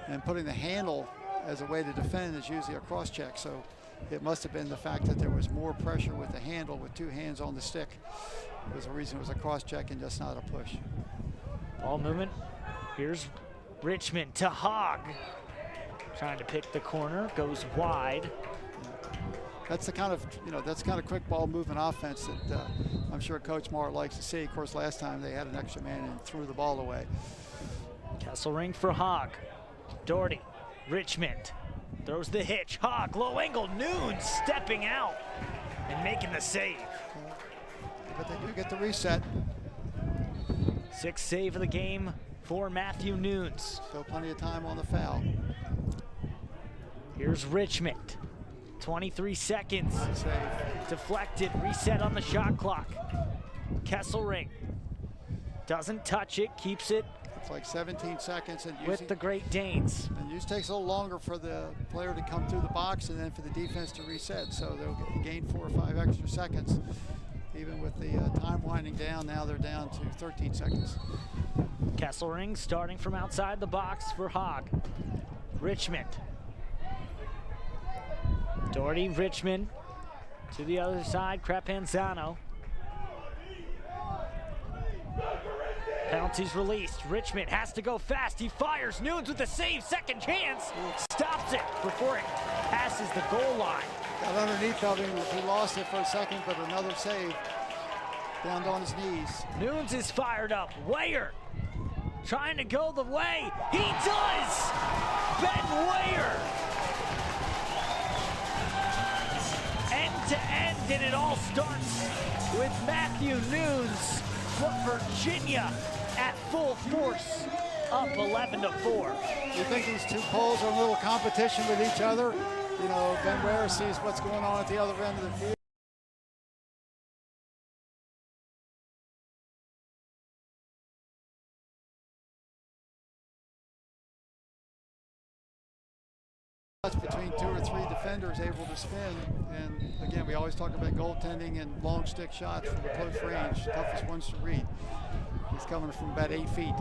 and putting the handle as a way to defend is usually a cross check. So it must have been the fact that there was more pressure with the handle with 2 hands on the stick. Was the reason it was a cross check and just not a push. Ball movement. Here's Richmond to Hogg. Trying to pick the corner, goes wide. That's the kind of quick ball movement offense that I'm sure Coach Mart likes to see. Of course, last time they had an extra man and threw the ball away. Kesselring for Hogg. Doherty, Richmond throws the hitch. Hogg, low angle. Nunes stepping out and making the save. But they do get the reset. 6th save of the game for Matthew Nunes. Still plenty of time on the foul. Here's Richmond. 23 seconds. Save. Deflected, reset on the shot clock. Kesselring doesn't touch it, keeps it. It's like 17 seconds. And with the Great Danes. And usually takes a little longer for the player to come through the box and then for the defense to reset. So they'll gain 4 or 5 extra seconds. Even with the time winding down, now they're down to 13 seconds. Kesselring starting from outside the box for Hogg. Richmond. Doherty, Richmond to the other side, Crapanzano. Penalties released. Richmond has to go fast. He fires. Nunes with the save. Second chance. Stops it before it passes the goal line. Got underneath of him. He lost it for a second, but another save. Down on his knees. Nunes is fired up. Weyer trying to go the way. He does! Ben Wayer! End to end, and it all starts with Matthew Nunes for Virginia at full force, up 11-4. You think these two poles are in a little competition with each other? You know, Ben Wayer sees what's going on at the other end of the field. Between 2 or 3 defenders able to spin, and again, we always talk about goaltending and long stick shots from close range, toughest ones to read. He's coming from about 8 feet.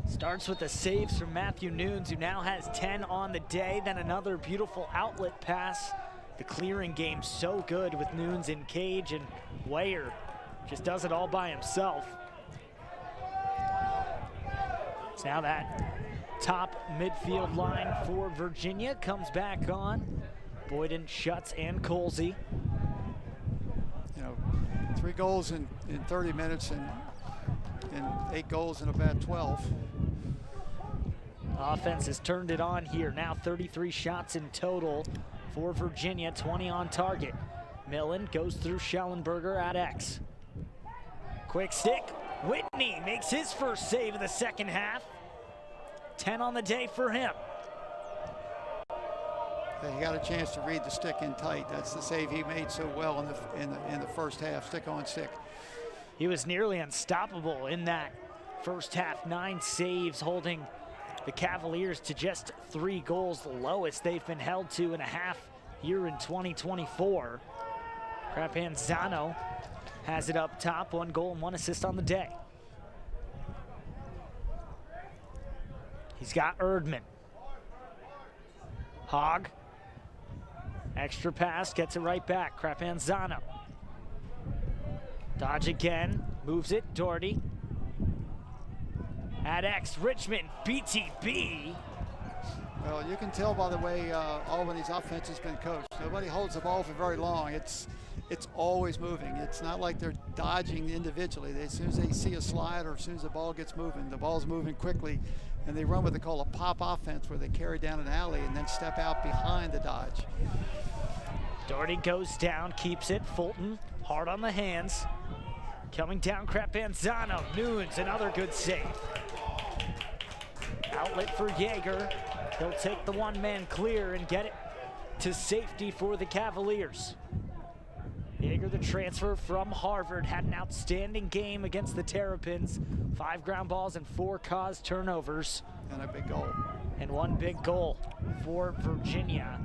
Starts with the saves from Matthew Nunes, who now has 10 on the day, then another beautiful outlet pass. The clearing game so good with Nunes in cage, and Wayer just does it all by himself. So now that top midfield line for Virginia comes back on. Boyden, Schutz, and Colsey. You know, 3 goals in 30 minutes and 8 goals in about 12. Offense has turned it on here. Now 33 shots in total for Virginia, 20 on target. Millen goes through Schellenberger at X. Quick stick. Whitney makes his first save of the second half. 10 on the day for him. He got a chance to read the stick in tight. That's the save he made so well in the first half, stick on stick. He was nearly unstoppable in that first half. 9 saves, holding the Cavaliers to just 3 goals, the lowest they've been held to in a half here in 2024. Crapanzano has it up top, 1 goal and 1 assist on the day. He's got Erdman. Hogg. Extra pass, gets it right back. Crapanzano. Dodge again, moves it, Doherty. At X, Richmond, BTB. Well, you can tell by the way Albany's offense has been coached. Nobody holds the ball for very long. It's always moving. It's not like they're dodging individually. As soon as they see a slide or as soon as the ball gets moving, the ball's moving quickly, and they run what they call a pop offense, where they carry down an alley and then step out behind the dodge. Doherty goes down, keeps it. Fulton, hard on the hands. Coming down, Crapanzano. Nunes, another good save. Outlet for Jaeger. He'll take the one-man clear and get it to safety for the Cavaliers. Jaeger, the transfer from Harvard, had an outstanding game against the Terrapins. 5 ground balls and 4 caused turnovers. And a big goal. And 1 big goal for Virginia.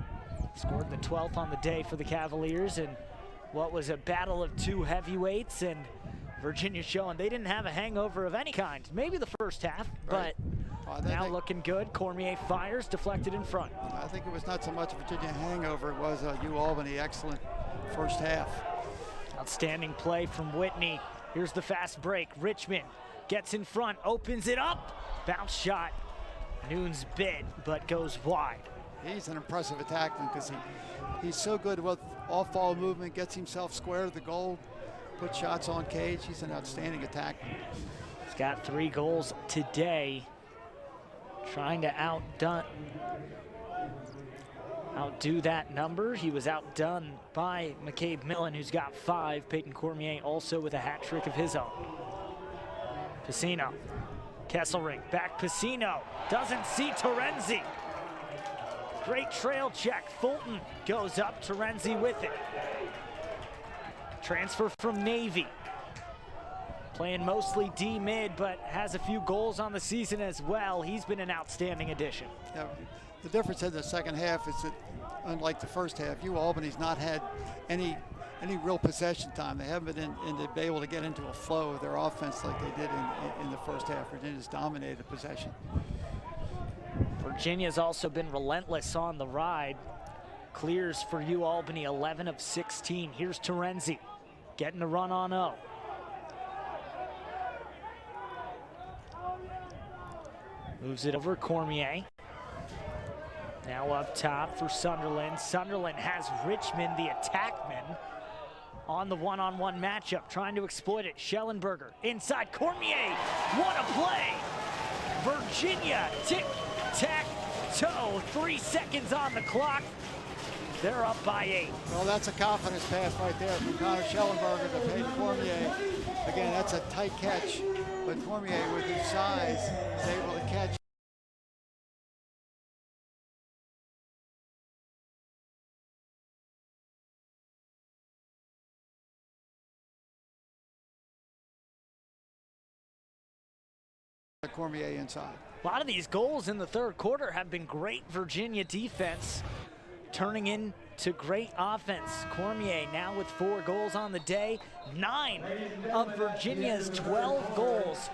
Scored the 12th on the day for the Cavaliers in what was a battle of 2 heavyweights, and Virginia showing they didn't have a hangover of any kind. Maybe the first half, right. But now looking good. Cormier fires, deflected in front. I think it was not so much a Virginia hangover, it was UAlbany excellent first half. Outstanding play from Whitney. Here's the fast break. Richmond gets in front, opens it up. Bounce shot. Nunes bit, but goes wide. He's an impressive attackman because he's so good with off-ball movement, gets himself square to the goal, puts shots on cage. He's an outstanding attackman. He's got 3 goals today. Trying to outdo that number. He was outdone by McCabe Millen, who's got 5. Peyton Cormier also with a hat trick of his own. Pacino. Kesselring, back Pacino. Doesn't see Terenzi. Great trail check. Fulton goes up, Terenzi with it. Transfer from Navy. Playing mostly D-mid, but has a few goals on the season as well. He's been an outstanding addition. Yeah, the difference in the second half is that, unlike the first half, UAlbany's not had any real possession time. They haven't been able to get into a flow of their offense like they did in the first half. Virginia's dominated possession. Virginia's also been relentless on the ride. Clears for UAlbany, 11 of 16. Here's Terenzi, getting a run on O. Moves it over Cormier. Now up top for Sunderland. Sunderland has Richmond, the attackman, on the one-on-one matchup, trying to exploit it. Schellenberger inside Cormier. What a play! Virginia, tic-tac-toe, 3 seconds on the clock. They're up by 8. Well, that's a confidence pass right there from Connor Schellenberger to Peyton Cormier. Again, that's a tight catch, but Cormier with his size is able to catch. Cormier inside. A lot of these goals in the third quarter have been great Virginia defense, turning into great offense. Cormier now with 4 goals on the day. 9 of Virginia's 12 goals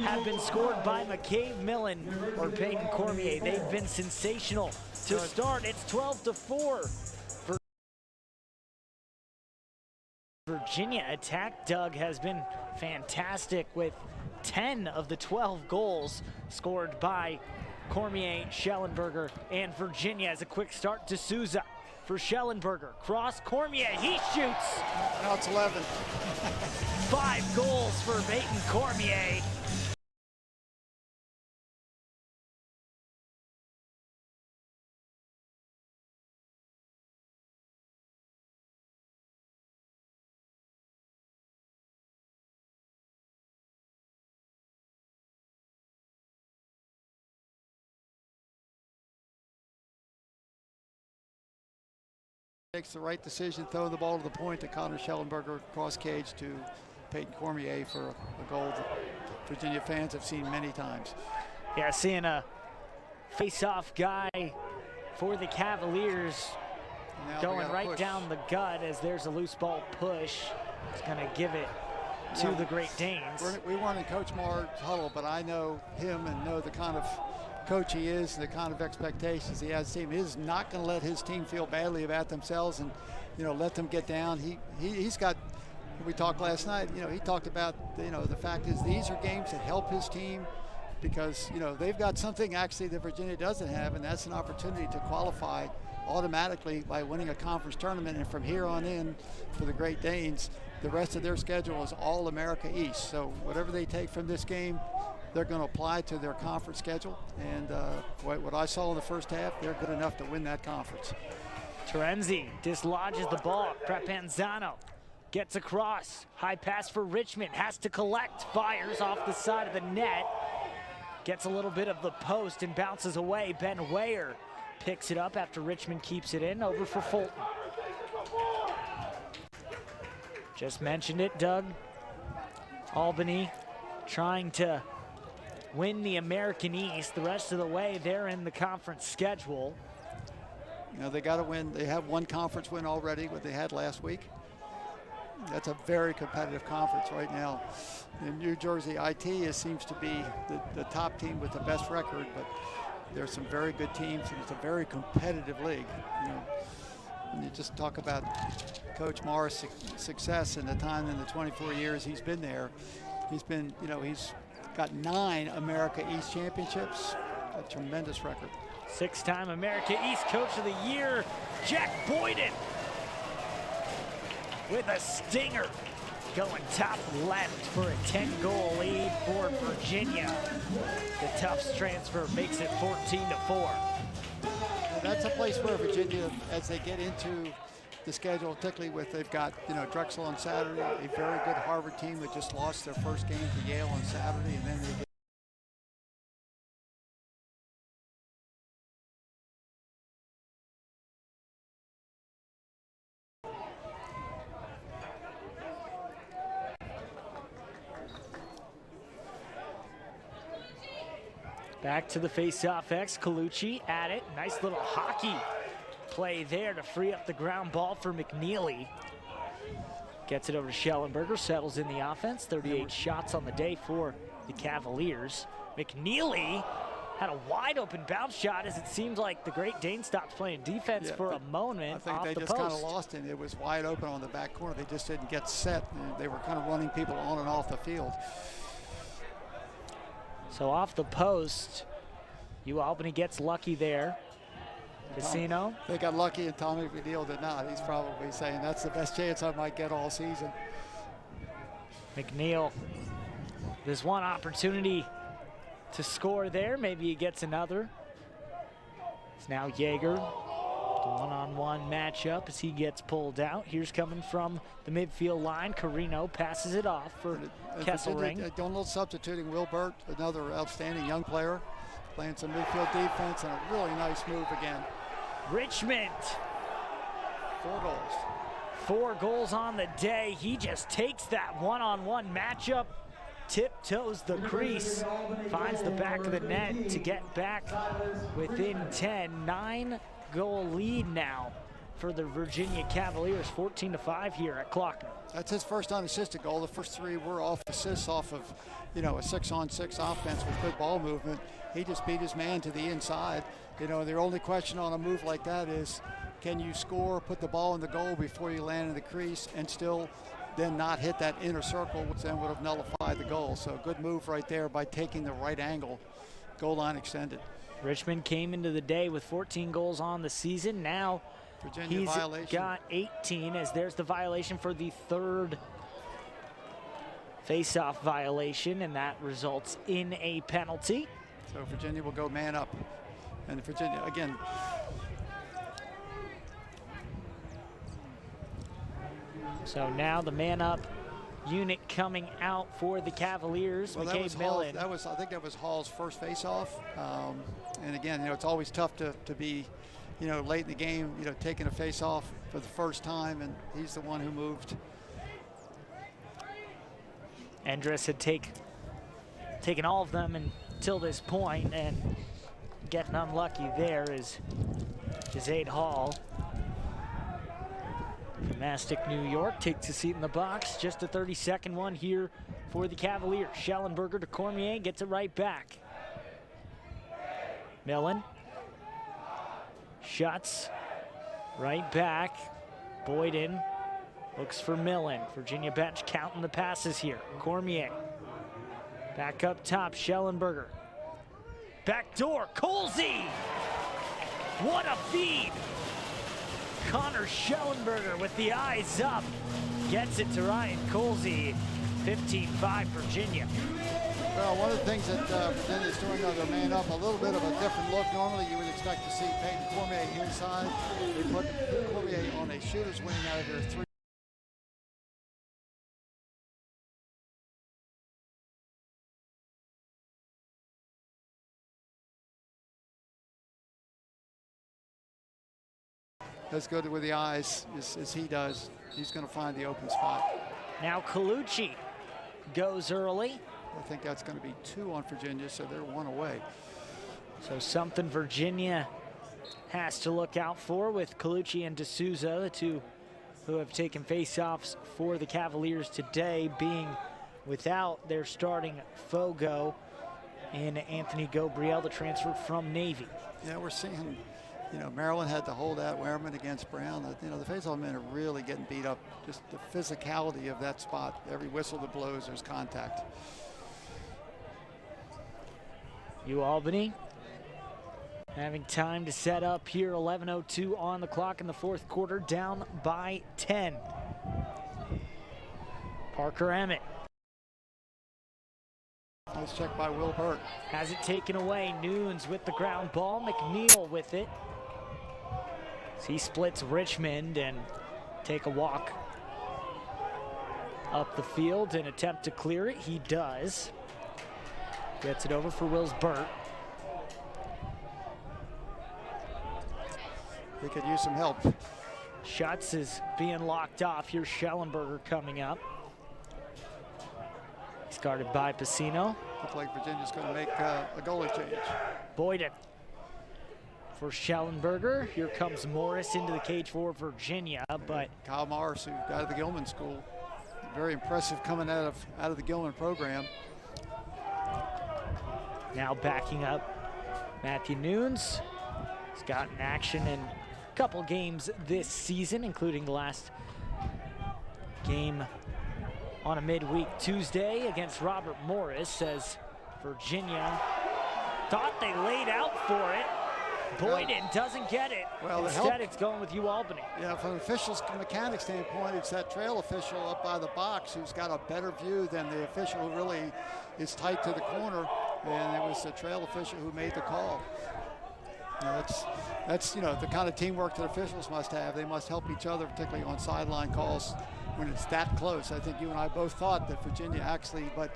have been scored by McCabe Millen or Peyton Cormier. They've been sensational to start. It's 12-4. Virginia attack, Doug, has been fantastic with 10 of the 12 goals scored by Cormier, Schellenberger, and Virginia. As a quick start to Souza for Schellenberger. Cross, Cormier, he shoots. Now it's 11. 5 goals for Peyton Cormier. Makes the right decision, throwing the ball to the point to Connor Schellenberger, cross cage to Peyton Cormier for a goal that Virginia fans have seen many times. Yeah, seeing a face-off guy for the Cavaliers going right down the gut as there's a loose ball push. It's going to give it to the Great Danes. We weren't in Coach Marr's huddle, but I know him and know the kind of coach he is, the kind of expectations he has. Team is not going to let his team feel badly about themselves and let them get down. He's got. We talked last night. He talked about the fact is these are games that help his team because they've got something actually that Virginia doesn't have, and that's an opportunity to qualify automatically by winning a conference tournament. And from here on in, for the Great Danes, the rest of their schedule is all America East. So whatever they take from this game, they're going to apply to their conference schedule. And what I saw in the first half, they're good enough to win that conference. Terenzi dislodges the ball. Crepanzano gets across. High pass for Richmond. Has to collect. Fires off the side of the net. Gets a little bit of the post and bounces away. Ben Weyer picks it up after Richmond keeps it in. Over for Fulton. Just mentioned it, Doug. Albany trying to win the American East. The rest of the way, they're in the conference schedule. They got to win. They have one conference win already, what they had last week. That's a very competitive conference right now. In New Jersey, IT seems to be the top team with the best record, but there's some very good teams, and it's a very competitive league. When you just talk about Coach Marr's success in the time in the 24 years he's been there, he's been, he's got 9 America East championships, a tremendous record. 6-time America East Coach of the Year, Jack Boyden with a stinger, going top left for a 10-goal lead for Virginia. The Tufts transfer makes it 14-4. That's a place where Virginia, as they get into the schedule, particularly with they've got Drexel on Saturday, a very good Harvard team that just lost their first game to Yale on Saturday, and then they get back to the face-off X. Colucci at it. Nice little hockey play there to free up the ground ball for McNeely. Gets it over to Schellenberger, settles in the offense. 38 shots on the day for the Cavaliers. McNeely had a wide open bounce shot as it seems like the Great Dane stopped playing defense for a moment. I think off they the just post. kind of lost it. It was wide open on the back corner. They just didn't get set. They were kind of running people on and off the field. So off the post, Albany gets lucky there. Casino. They got lucky and Tommy McNeil did not. He's probably saying that's the best chance I might get all season. McNeil, there's one opportunity to score there. Maybe he gets another. It's now Yeager. The one-on-one matchup as he gets pulled out. Here's coming from the midfield line. Carino passes it off for Kesselring. Doing a little substituting. Will Burt, another outstanding young player, playing some midfield defense and a really nice move again. Richmond. 4 goals. 4 goals on the day. He just takes that one-on-one matchup, tiptoes the crease, finds the back of the net to get back within 10. 9-goal lead now for the Virginia Cavaliers, 14-5 here at Clockner. That's his first unassisted goal. The first 3 were off assists off of, a 6-on-6 offense with good ball movement. He just beat his man to the inside. The only question on a move like that is, can you score, put the ball in the goal before you land in the crease and still then not hit that inner circle, which then would have nullified the goal. So good move right there by taking the right angle. Goal line extended. Richmond came into the day with 14 goals on the season. Now Virginia he's violation. got 18 as there's the violation for the 3rd face-off violation, and that results in a penalty. So Virginia will go man up. And Virginia, again, so now the man-up unit coming out for the Cavaliers. well, McCabe Millen. I think that was Hall's first face-off. And again, it's always tough to be, late in the game, taking a face-off for the first time, and he's the one who moved. Andrus had taken all of them until this point, and getting unlucky there is Zaid Hall. Mastic, New York takes a seat in the box. Just a 30-second one here for the Cavaliers. Schellenberger to Cormier, gets it right back. Millen. Shots right back. Boyden looks for Millen. Virginia bench counting the passes here. Cormier. Back up top, Schellenberger. Back door, Colsey! What a feed! Connor Schellenberger with the eyes up. Gets it to Ryan Colsey. 15-5 Virginia. Well, one of the things that Virginia's doing on their man up, a little bit of a different look. Normally you would expect to see Peyton Cormier inside. They put Cormier on a shooter's wing out of their 3. As good with the eyes as he does. He's going to find the open spot. Now Colucci goes early. I think that's going to be 2 on Virginia, so they're 1 away. So something Virginia has to look out for with Colucci and D'Souza, the 2 who have taken face-offs for the Cavaliers today, being without their starting Fogo and Anthony Gabriel, the transfer from Navy. Yeah, we're seeing, Maryland had to hold out Wehrman against Brown. The face-off men are really getting beat up. Just the physicality of that spot. Every whistle that blows, there's contact. Albany having time to set up here. 11:02 on the clock in the 4th quarter, down by 10. Parker Emmett. Nice check by Will Burt. Has it taken away. Nunes with the ground ball. McNeil with it. He splits Richmond and take a walk up the field and attempt to clear it. He does. Gets it over for Wills Burt. He could use some help. Schutz is being locked off. Here's Schellenberger coming up. He's guarded by Pacino. Looks like Virginia's going to make a goalie change. Boyden for Schellenberger. Here comes Morris into the cage for Virginia, but Kyle Morris, who got out of the Gilman school, very impressive coming out of the Gilman program. Now backing up Matthew Nunes. He's gotten action in a couple games this season, including the last game on a midweek Tuesday against Robert Morris, as Virginia thought they laid out for it. Boyden doesn't get it. Well, instead it's going with Albany. Yeah, from an official's mechanic standpoint, it's that trail official up by the box who's got a better view than the official who really is tight to the corner. and it was the trail official who made the call. You know, that's the kind of teamwork that officials must have. They must help each other, particularly on sideline calls when it's that close. I think you and I both thought that Virginia actually, but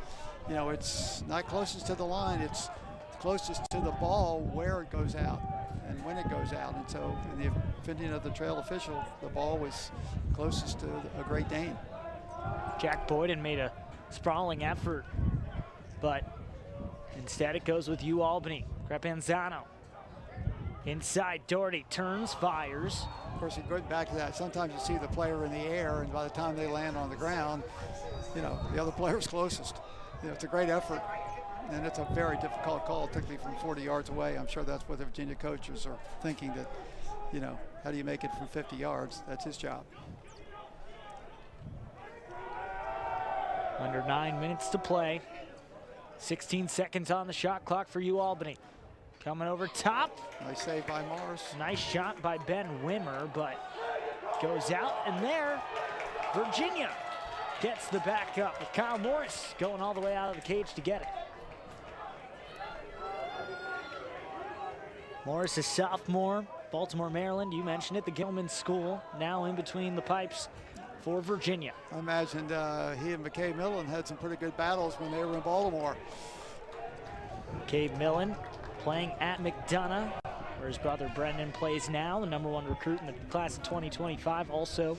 you know, it's not closest to the line, it's closest to the ball where it goes out and when it goes out. And so in the opinion of the trail official, the ball was closest to a Great Dane. Jack Boyden made a sprawling effort, but instead it goes with Albany. Crepanzano inside, Doherty turns, fires. Of course, you go back to that. Sometimes you see the player in the air, and by the time they land on the ground, you know, the other player's closest. You know, it's a great effort, and it's a very difficult call, particularly from 40 yards away. I'm sure that's what the Virginia coaches are thinking, that, you know, how do you make it from 50 yards? That's his job. Under 9 minutes to play. 16 seconds on the shot clock for Albany. Coming over top. Nice save by Morris. Nice shot by Ben Wimmer, but goes out, and there, Virginia gets the back up with Kyle Morris going all the way out of the cage to get it. Morris is sophomore, Baltimore, Maryland. You mentioned it, the Gilman School, now in between the pipes for Virginia. I imagined he and McCabe Millen had some pretty good battles when they were in Baltimore. McCabe Millen playing at McDonough, where his brother Brendan plays now, the #1 recruit in the class of 2025, also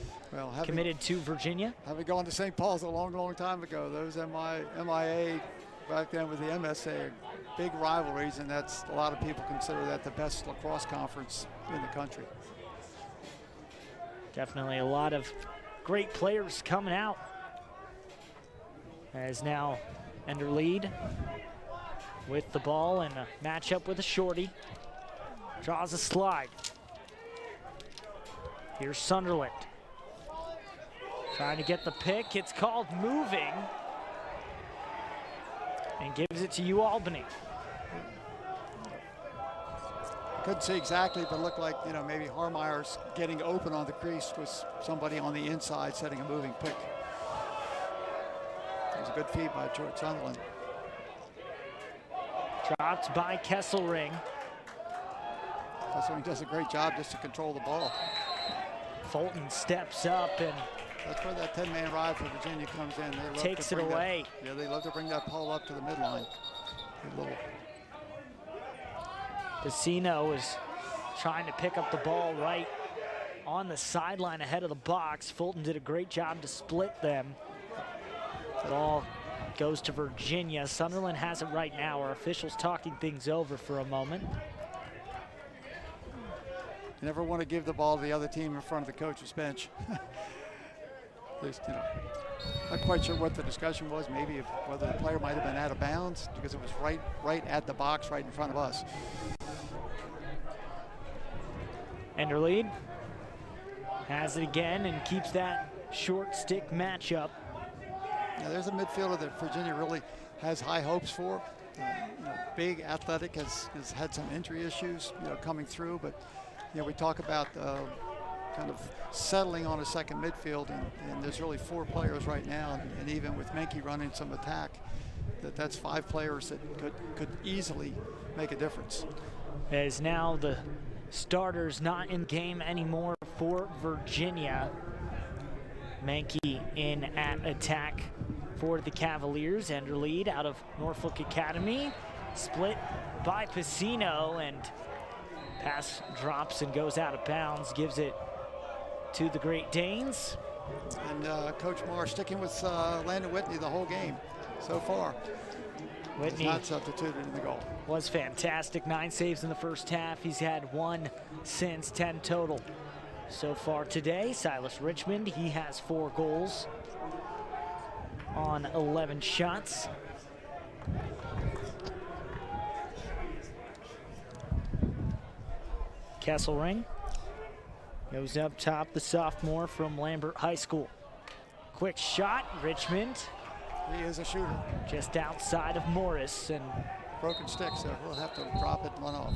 committed to Virginia. Having gone to St. Paul's a long, long time ago, those MIA back then with the MSA, big rivalries, and that's, a lot of people consider that the best lacrosse conference in the country. Definitely a lot of great players coming out. As now Ender lead with the ball and a matchup with a shorty. Draws a slide. Here's Sunderland. Trying to get the pick. It's called moving. And gives it to Albany. Couldn't see exactly, but looked like, you know, maybe Harmeyer's getting open on the crease with somebody on the inside setting a moving pick. It was a good feed by George Sunderland. Dropped by Kesselring. Kesselring does a great job just to control the ball. Fulton steps up and that's where that 10-man ride for Virginia comes in. They love takes to it away. Yeah, they love to bring that pole up to the midline. Pacino is trying to pick up the ball right on the sideline ahead of the box. Fulton did a great job to split them. The ball goes to Virginia. Sunderland has it right now. Our officials talking things over for a moment. You never want to give the ball to the other team in front of the coach's bench. At least, you know, not quite sure what the discussion was. Maybe whether the player might have been out of bounds because it was right at the box, right in front of us. Ender lead has it again and keeps that short stick matchup. Now, there's a midfielder that Virginia really has high hopes for. You know, big, athletic, has had some injury issues, you know, coming through. But you know, we talk about kind of settling on a second midfield, and there's really 4 players right now, and even with Menke running some attack, that's 5 players that could easily make a difference. As now the starters not in game anymore for Virginia. Menke in at attack for the Cavaliers. Ender lead out of Norfolk Academy. Split by Pacino, and pass drops and goes out of bounds. Gives it to the Great Danes. And Coach Marr sticking with Landon Whitney the whole game so far. Whitney not substituted in the goal. Was fantastic. 9 saves in the first half. He's had 1 since, 10 total so far today. Silas Richmond, he has 4 goals on 11 shots. Kesselring goes up top, the sophomore from Lambert High School. Quick shot, Richmond. He is a shooter. Just outside of Morris, and broken stick, so we'll have to drop it and run off.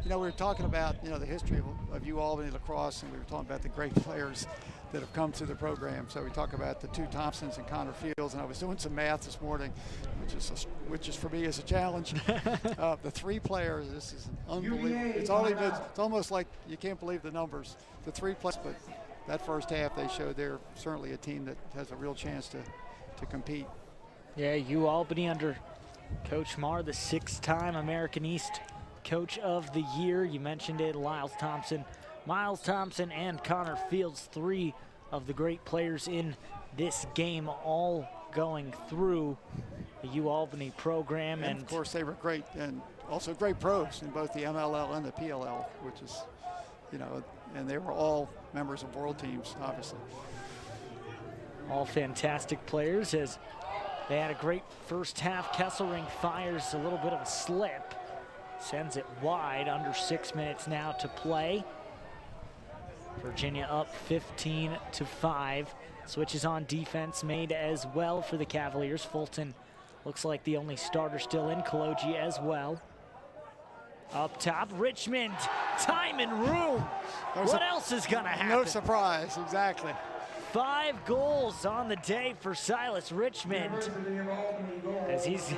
You know, we were talking about, you know, the history of Albany lacrosse, and we were talking about the great players that have come through the program. So we talk about the two Thompsons and Connor Fields, and I was doing some math this morning, which is for me is a challenge. The 3 players, this is unbelievable. It's almost like you can't believe the numbers. The 3 players, but that first half they showed they're certainly a team that has a real chance to compete. Yeah, Albany under Coach Marr, the 6-time American East Coach of the Year. You mentioned it, Miles Thompson, and Connor Fields, 3 of the great players in this game, all going through the Albany program. And of course they were great, and also great pros in both the MLL and the PLL, which is, and they were all members of world teams, obviously. All fantastic players, as they had a great first half. Kesselring fires a little bit of a slip, sends it wide, under 6 minutes now to play. Virginia up 15-5. Switches on defense made as well for the Cavaliers. Fulton looks like the only starter still in. Kaloji as well. Up top, Richmond, time and room. What else is gonna happen? No surprise, exactly. 5 goals on the day for Silas Richmond, as he's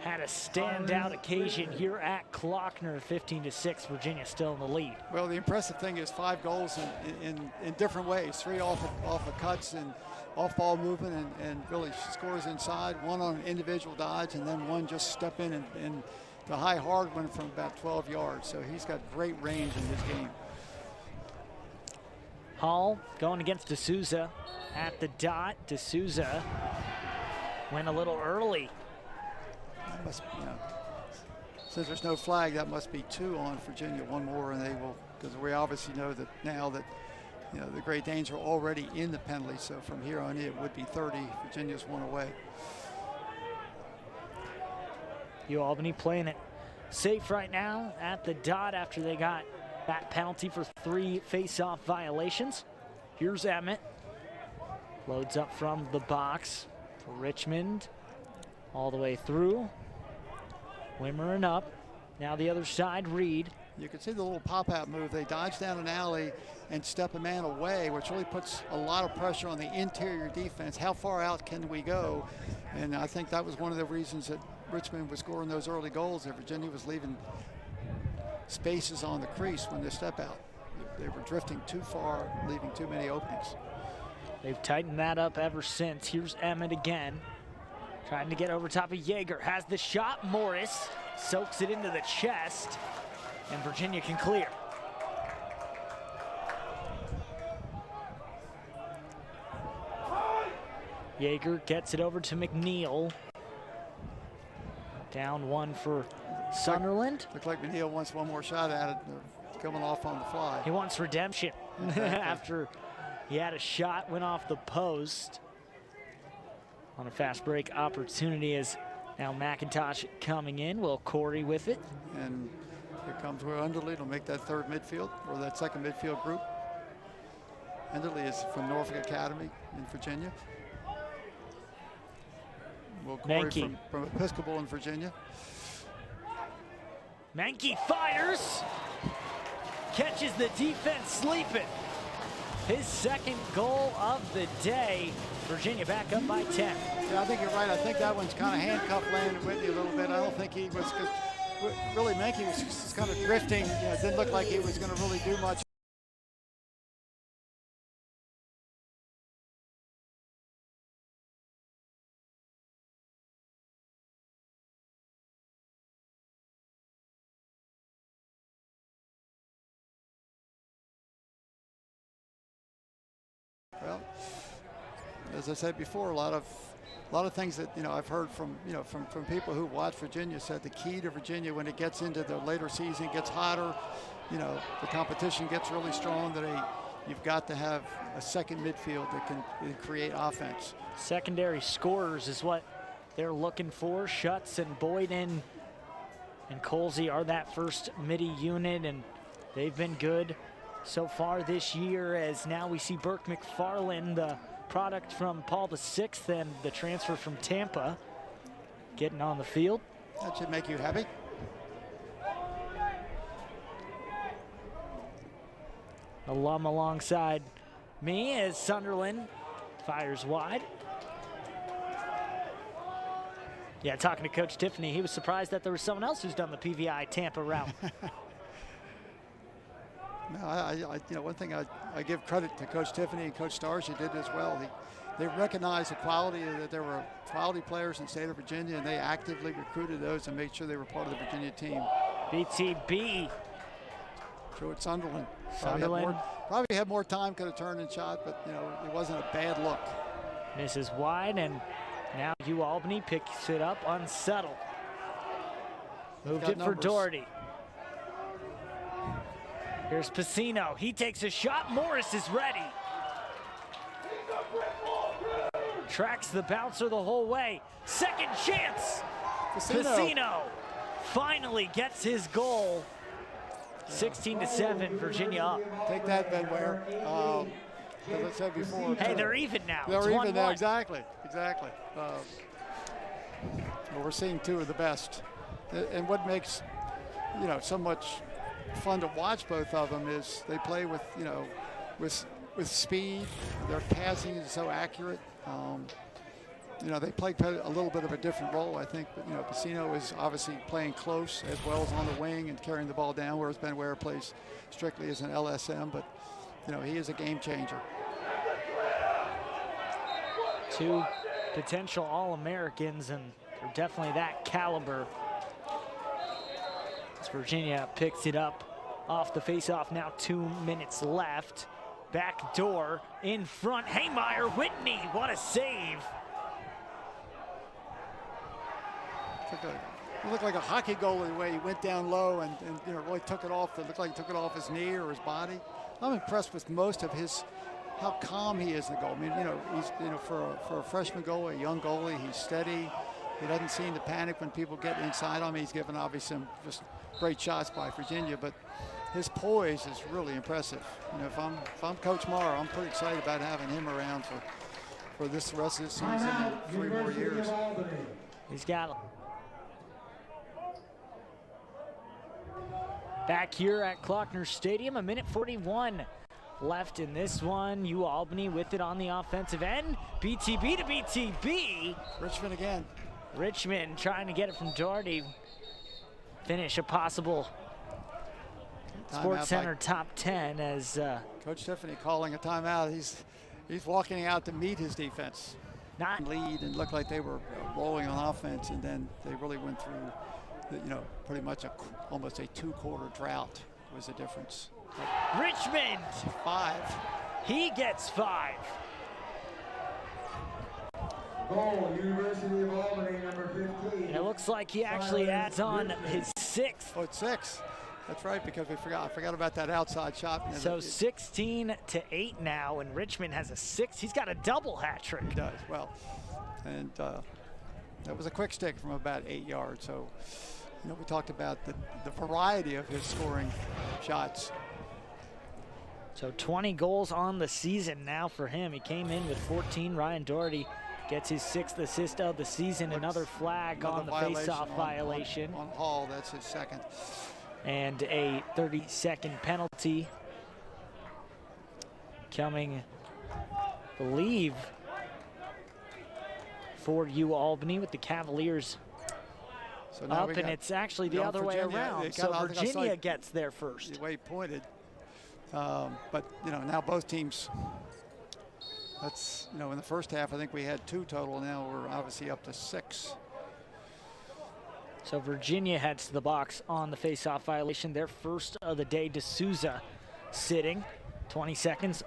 had a standout occasion here at Klockner. 15-6, Virginia still in the lead. Well, the impressive thing is 5 goals in different ways. 3 off of cuts and off-ball movement, and really scores inside. 1 on an individual dodge, and then 1 just step in and the high hard one from about 12 yards. So he's got great range in his game. Hall going against D'Souza at the dot. D'Souza went a little early. That must, since there's no flag, that must be 2 on Virginia. 1 more, and they will, because we obviously know that now that the Great Danes are already in the penalty. So from here on, it would be 30. Virginia's 1 away. Albany playing it safe right now at the dot after they got that penalty for 3 face-off violations. Here's Emmett. Loads up from the box for Richmond. All the way through. Wimmering up. Now the other side, Reed. You can see the little pop-out move. They dodge down an alley and step a man away, which really puts a lot of pressure on the interior defense. How far out can we go? And I think that was one of the reasons that Richmond was scoring those early goals, that Virginia was leaving spaces on the crease when they step out. They were drifting too far, leaving too many openings. They've tightened that up ever since. Here's Emmett again, trying to get over top of Yeager. Has the shot. Morris soaks it into the chest, and Virginia can clear. Yeager gets it over to McNeil. Down 1 for Sunderland. Looked like McNeil wants 1 more shot at it. They're coming off on the fly. He wants redemption. Exactly. After he had a shot, went off the post on a fast break opportunity. As now McIntosh coming in. Will Corey with it. And here comes where Underley will make that 3rd midfield, or that 2nd midfield group. Underley is from Norfolk Academy in Virginia. Will Corey from Episcopal in Virginia. Mankey fires, catches the defense sleeping. His 2nd goal of the day. Virginia back up by 10. Yeah, I think you're right. I think that one's kind of handcuffed Landon Whitney a little bit. I don't think he was, because really Mankey was just kind of drifting. It didn't look like he was going to really do much. Well, as I said before, a lot of things that I've heard from from people who watch Virginia said the key to Virginia when it gets into the later season, it gets hotter, the competition gets really strong, that you've got to have a 2nd midfield that can create offense. Secondary scorers is what they're looking for. Schutz and Boyden and Colsey are that first midi unit, and they've been good so far this year, as now we see Burke McFarland, the product from Paul VI and the transfer from Tampa, getting on the field. That should make you happy. Alum alongside me as Sunderland fires wide. Yeah, talking to Coach Tiffany, he was surprised that there was someone else who's done the PVI Tampa route. No, one thing I give credit to Coach Tiffany and Coach Starr, she did as well. They recognized the quality, that there were quality players in the state of Virginia, and they actively recruited those and made sure they were part of the Virginia team. BTB. True at Sunderland. Sunderland. Probably had more time, could have turned and shot, but it wasn't a bad look. Misses wide, and now Albany picks it up unsettled. Moved it for Doherty. Here's Pacino. He takes a shot. Morris is ready. Tracks the bouncer the whole way. Second chance. Pacino finally gets his goal. 16-7, Virginia up. Take that, Ben Ware. As I said before. Hey, they're even now. They're even now, exactly. But we're seeing two of the best. And what makes, so much fun to watch both of them is they play with, with speed. Their passing is so accurate. They play a little bit of a different role, I think. But, Pacino is obviously playing close as well as on the wing and carrying the ball down, whereas Ben Ware plays strictly as an LSM. But, he is a game changer. Two potential All-Americans, and they're definitely that caliber. As Virginia picks it up off the face-off, now 2 minutes left. Back door in front. Haymeyer, Whitney, what a save. It looked like a hockey goalie the way he went down low and really took it off. It looked like he took it off his knee or his body. I'm impressed with most of how calm he is in the goal. I mean, he's for a freshman goalie, a young goalie, he's steady. He doesn't seem to panic when people get inside on him. He's given obviously some just great shots by Virginia, but his poise is really impressive. If I'm Coach Marr, I'm pretty excited about having him around for this rest of the season and 3 more years. He's got back here at Klockner Stadium, 1:41 left in this one. Albany with it on the offensive end. BTB to BTB. Richmond again. Richmond trying to get it from Doherty. Finish a possible Sports Center top 10 as Coach Tiffany calling a timeout. He's walking out to meet his defense. Not lead and looked like they were rolling on offense, and then they really went through pretty much almost a 2-quarter drought was the difference. Richmond 5. He gets 5. Goal, University of Albany, number 15. And it looks like he actually adds on his 6th. Oh, it's 6. That's right, because I forgot about that outside shot. So 16-8 now, and Richmond has a 6. He's got a double hat trick. He does, well. And that was a quick stick from about 8 yards. So, we talked about the variety of his scoring shots. So 20 goals on the season now for him. He came in with 14. Ryan Doherty gets his 6th assist of the season. Another flag on the face-off violation. On Hall, that's his 2nd. And a 30-second penalty coming, I believe, for Albany with the Cavaliers up, and it's actually the other way around. So Virginia gets there first. The way he pointed. But, now both teams, that's, in the first half, I think we had 2 total. Now we're obviously up to 6. So Virginia heads to the box on the face-off violation. Their first of the day. D'Souza sitting. 20 seconds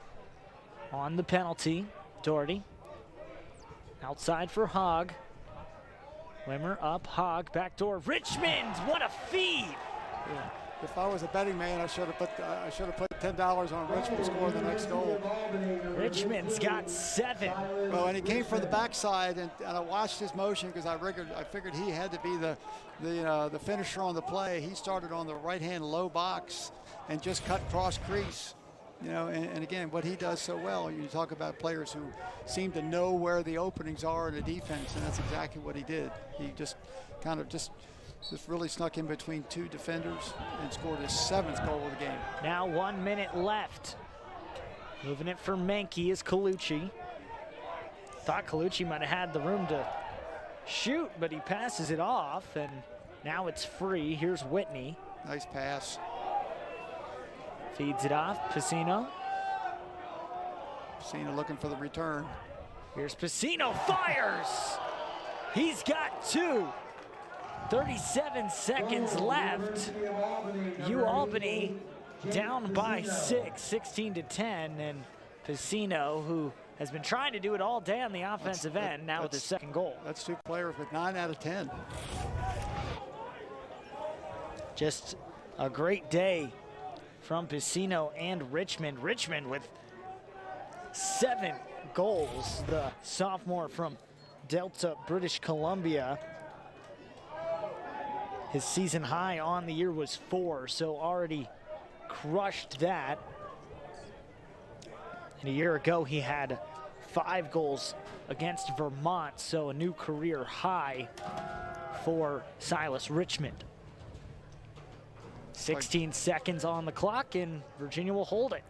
on the penalty. Doherty outside for Hogg. Wimmer up, Hogg, back door. Richmond, what a feed! Yeah. If I was a betting man, I should have put $10 on Richmond to score the next goal. Richmond's got 7. Well, and he came from the backside, and I watched his motion because I figured he had to be the finisher on the play. He started on the right-hand low box and just cut cross crease. And again, what he does so well, you talk about players who seem to know where the openings are in the defense, and that's exactly what he did. He just kind of just really snuck in between 2 defenders and scored his 7th goal of the game. Now 1 minute left. Moving it for Menke is Colucci. Thought Colucci might have had the room to shoot, but he passes it off, and now it's free. Here's Whitney. Nice pass. Feeds it off, Piscino. Piscino looking for the return. Here's Piscino, fires! He's got two. 37 seconds left. Albany down by 6, 16-10, and Piscino, who has been trying to do it all day on the offensive end, now with his second goal. That's two players with 9 out of 10. Just a great day from Piscino and Richmond. Richmond with 7 goals, the sophomore from Delta, British Columbia. His season high on the year was 4, so already crushed that. And a year ago, he had 5 goals against Vermont, so a new career high for Silas Richmond. 16 seconds on the clock, and Virginia will hold it.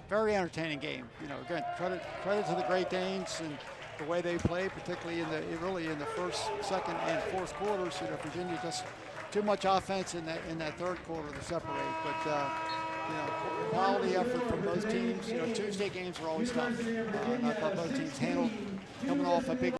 Very entertaining game. You know, again, credit to the Great Danes and the way they play, particularly in the first, second, and fourth quarters. You know, Virginia just too much offense in that third quarter to separate. But you know, quality effort from both teams. You know, Tuesday games are always tough. And I thought both teams handled coming off a big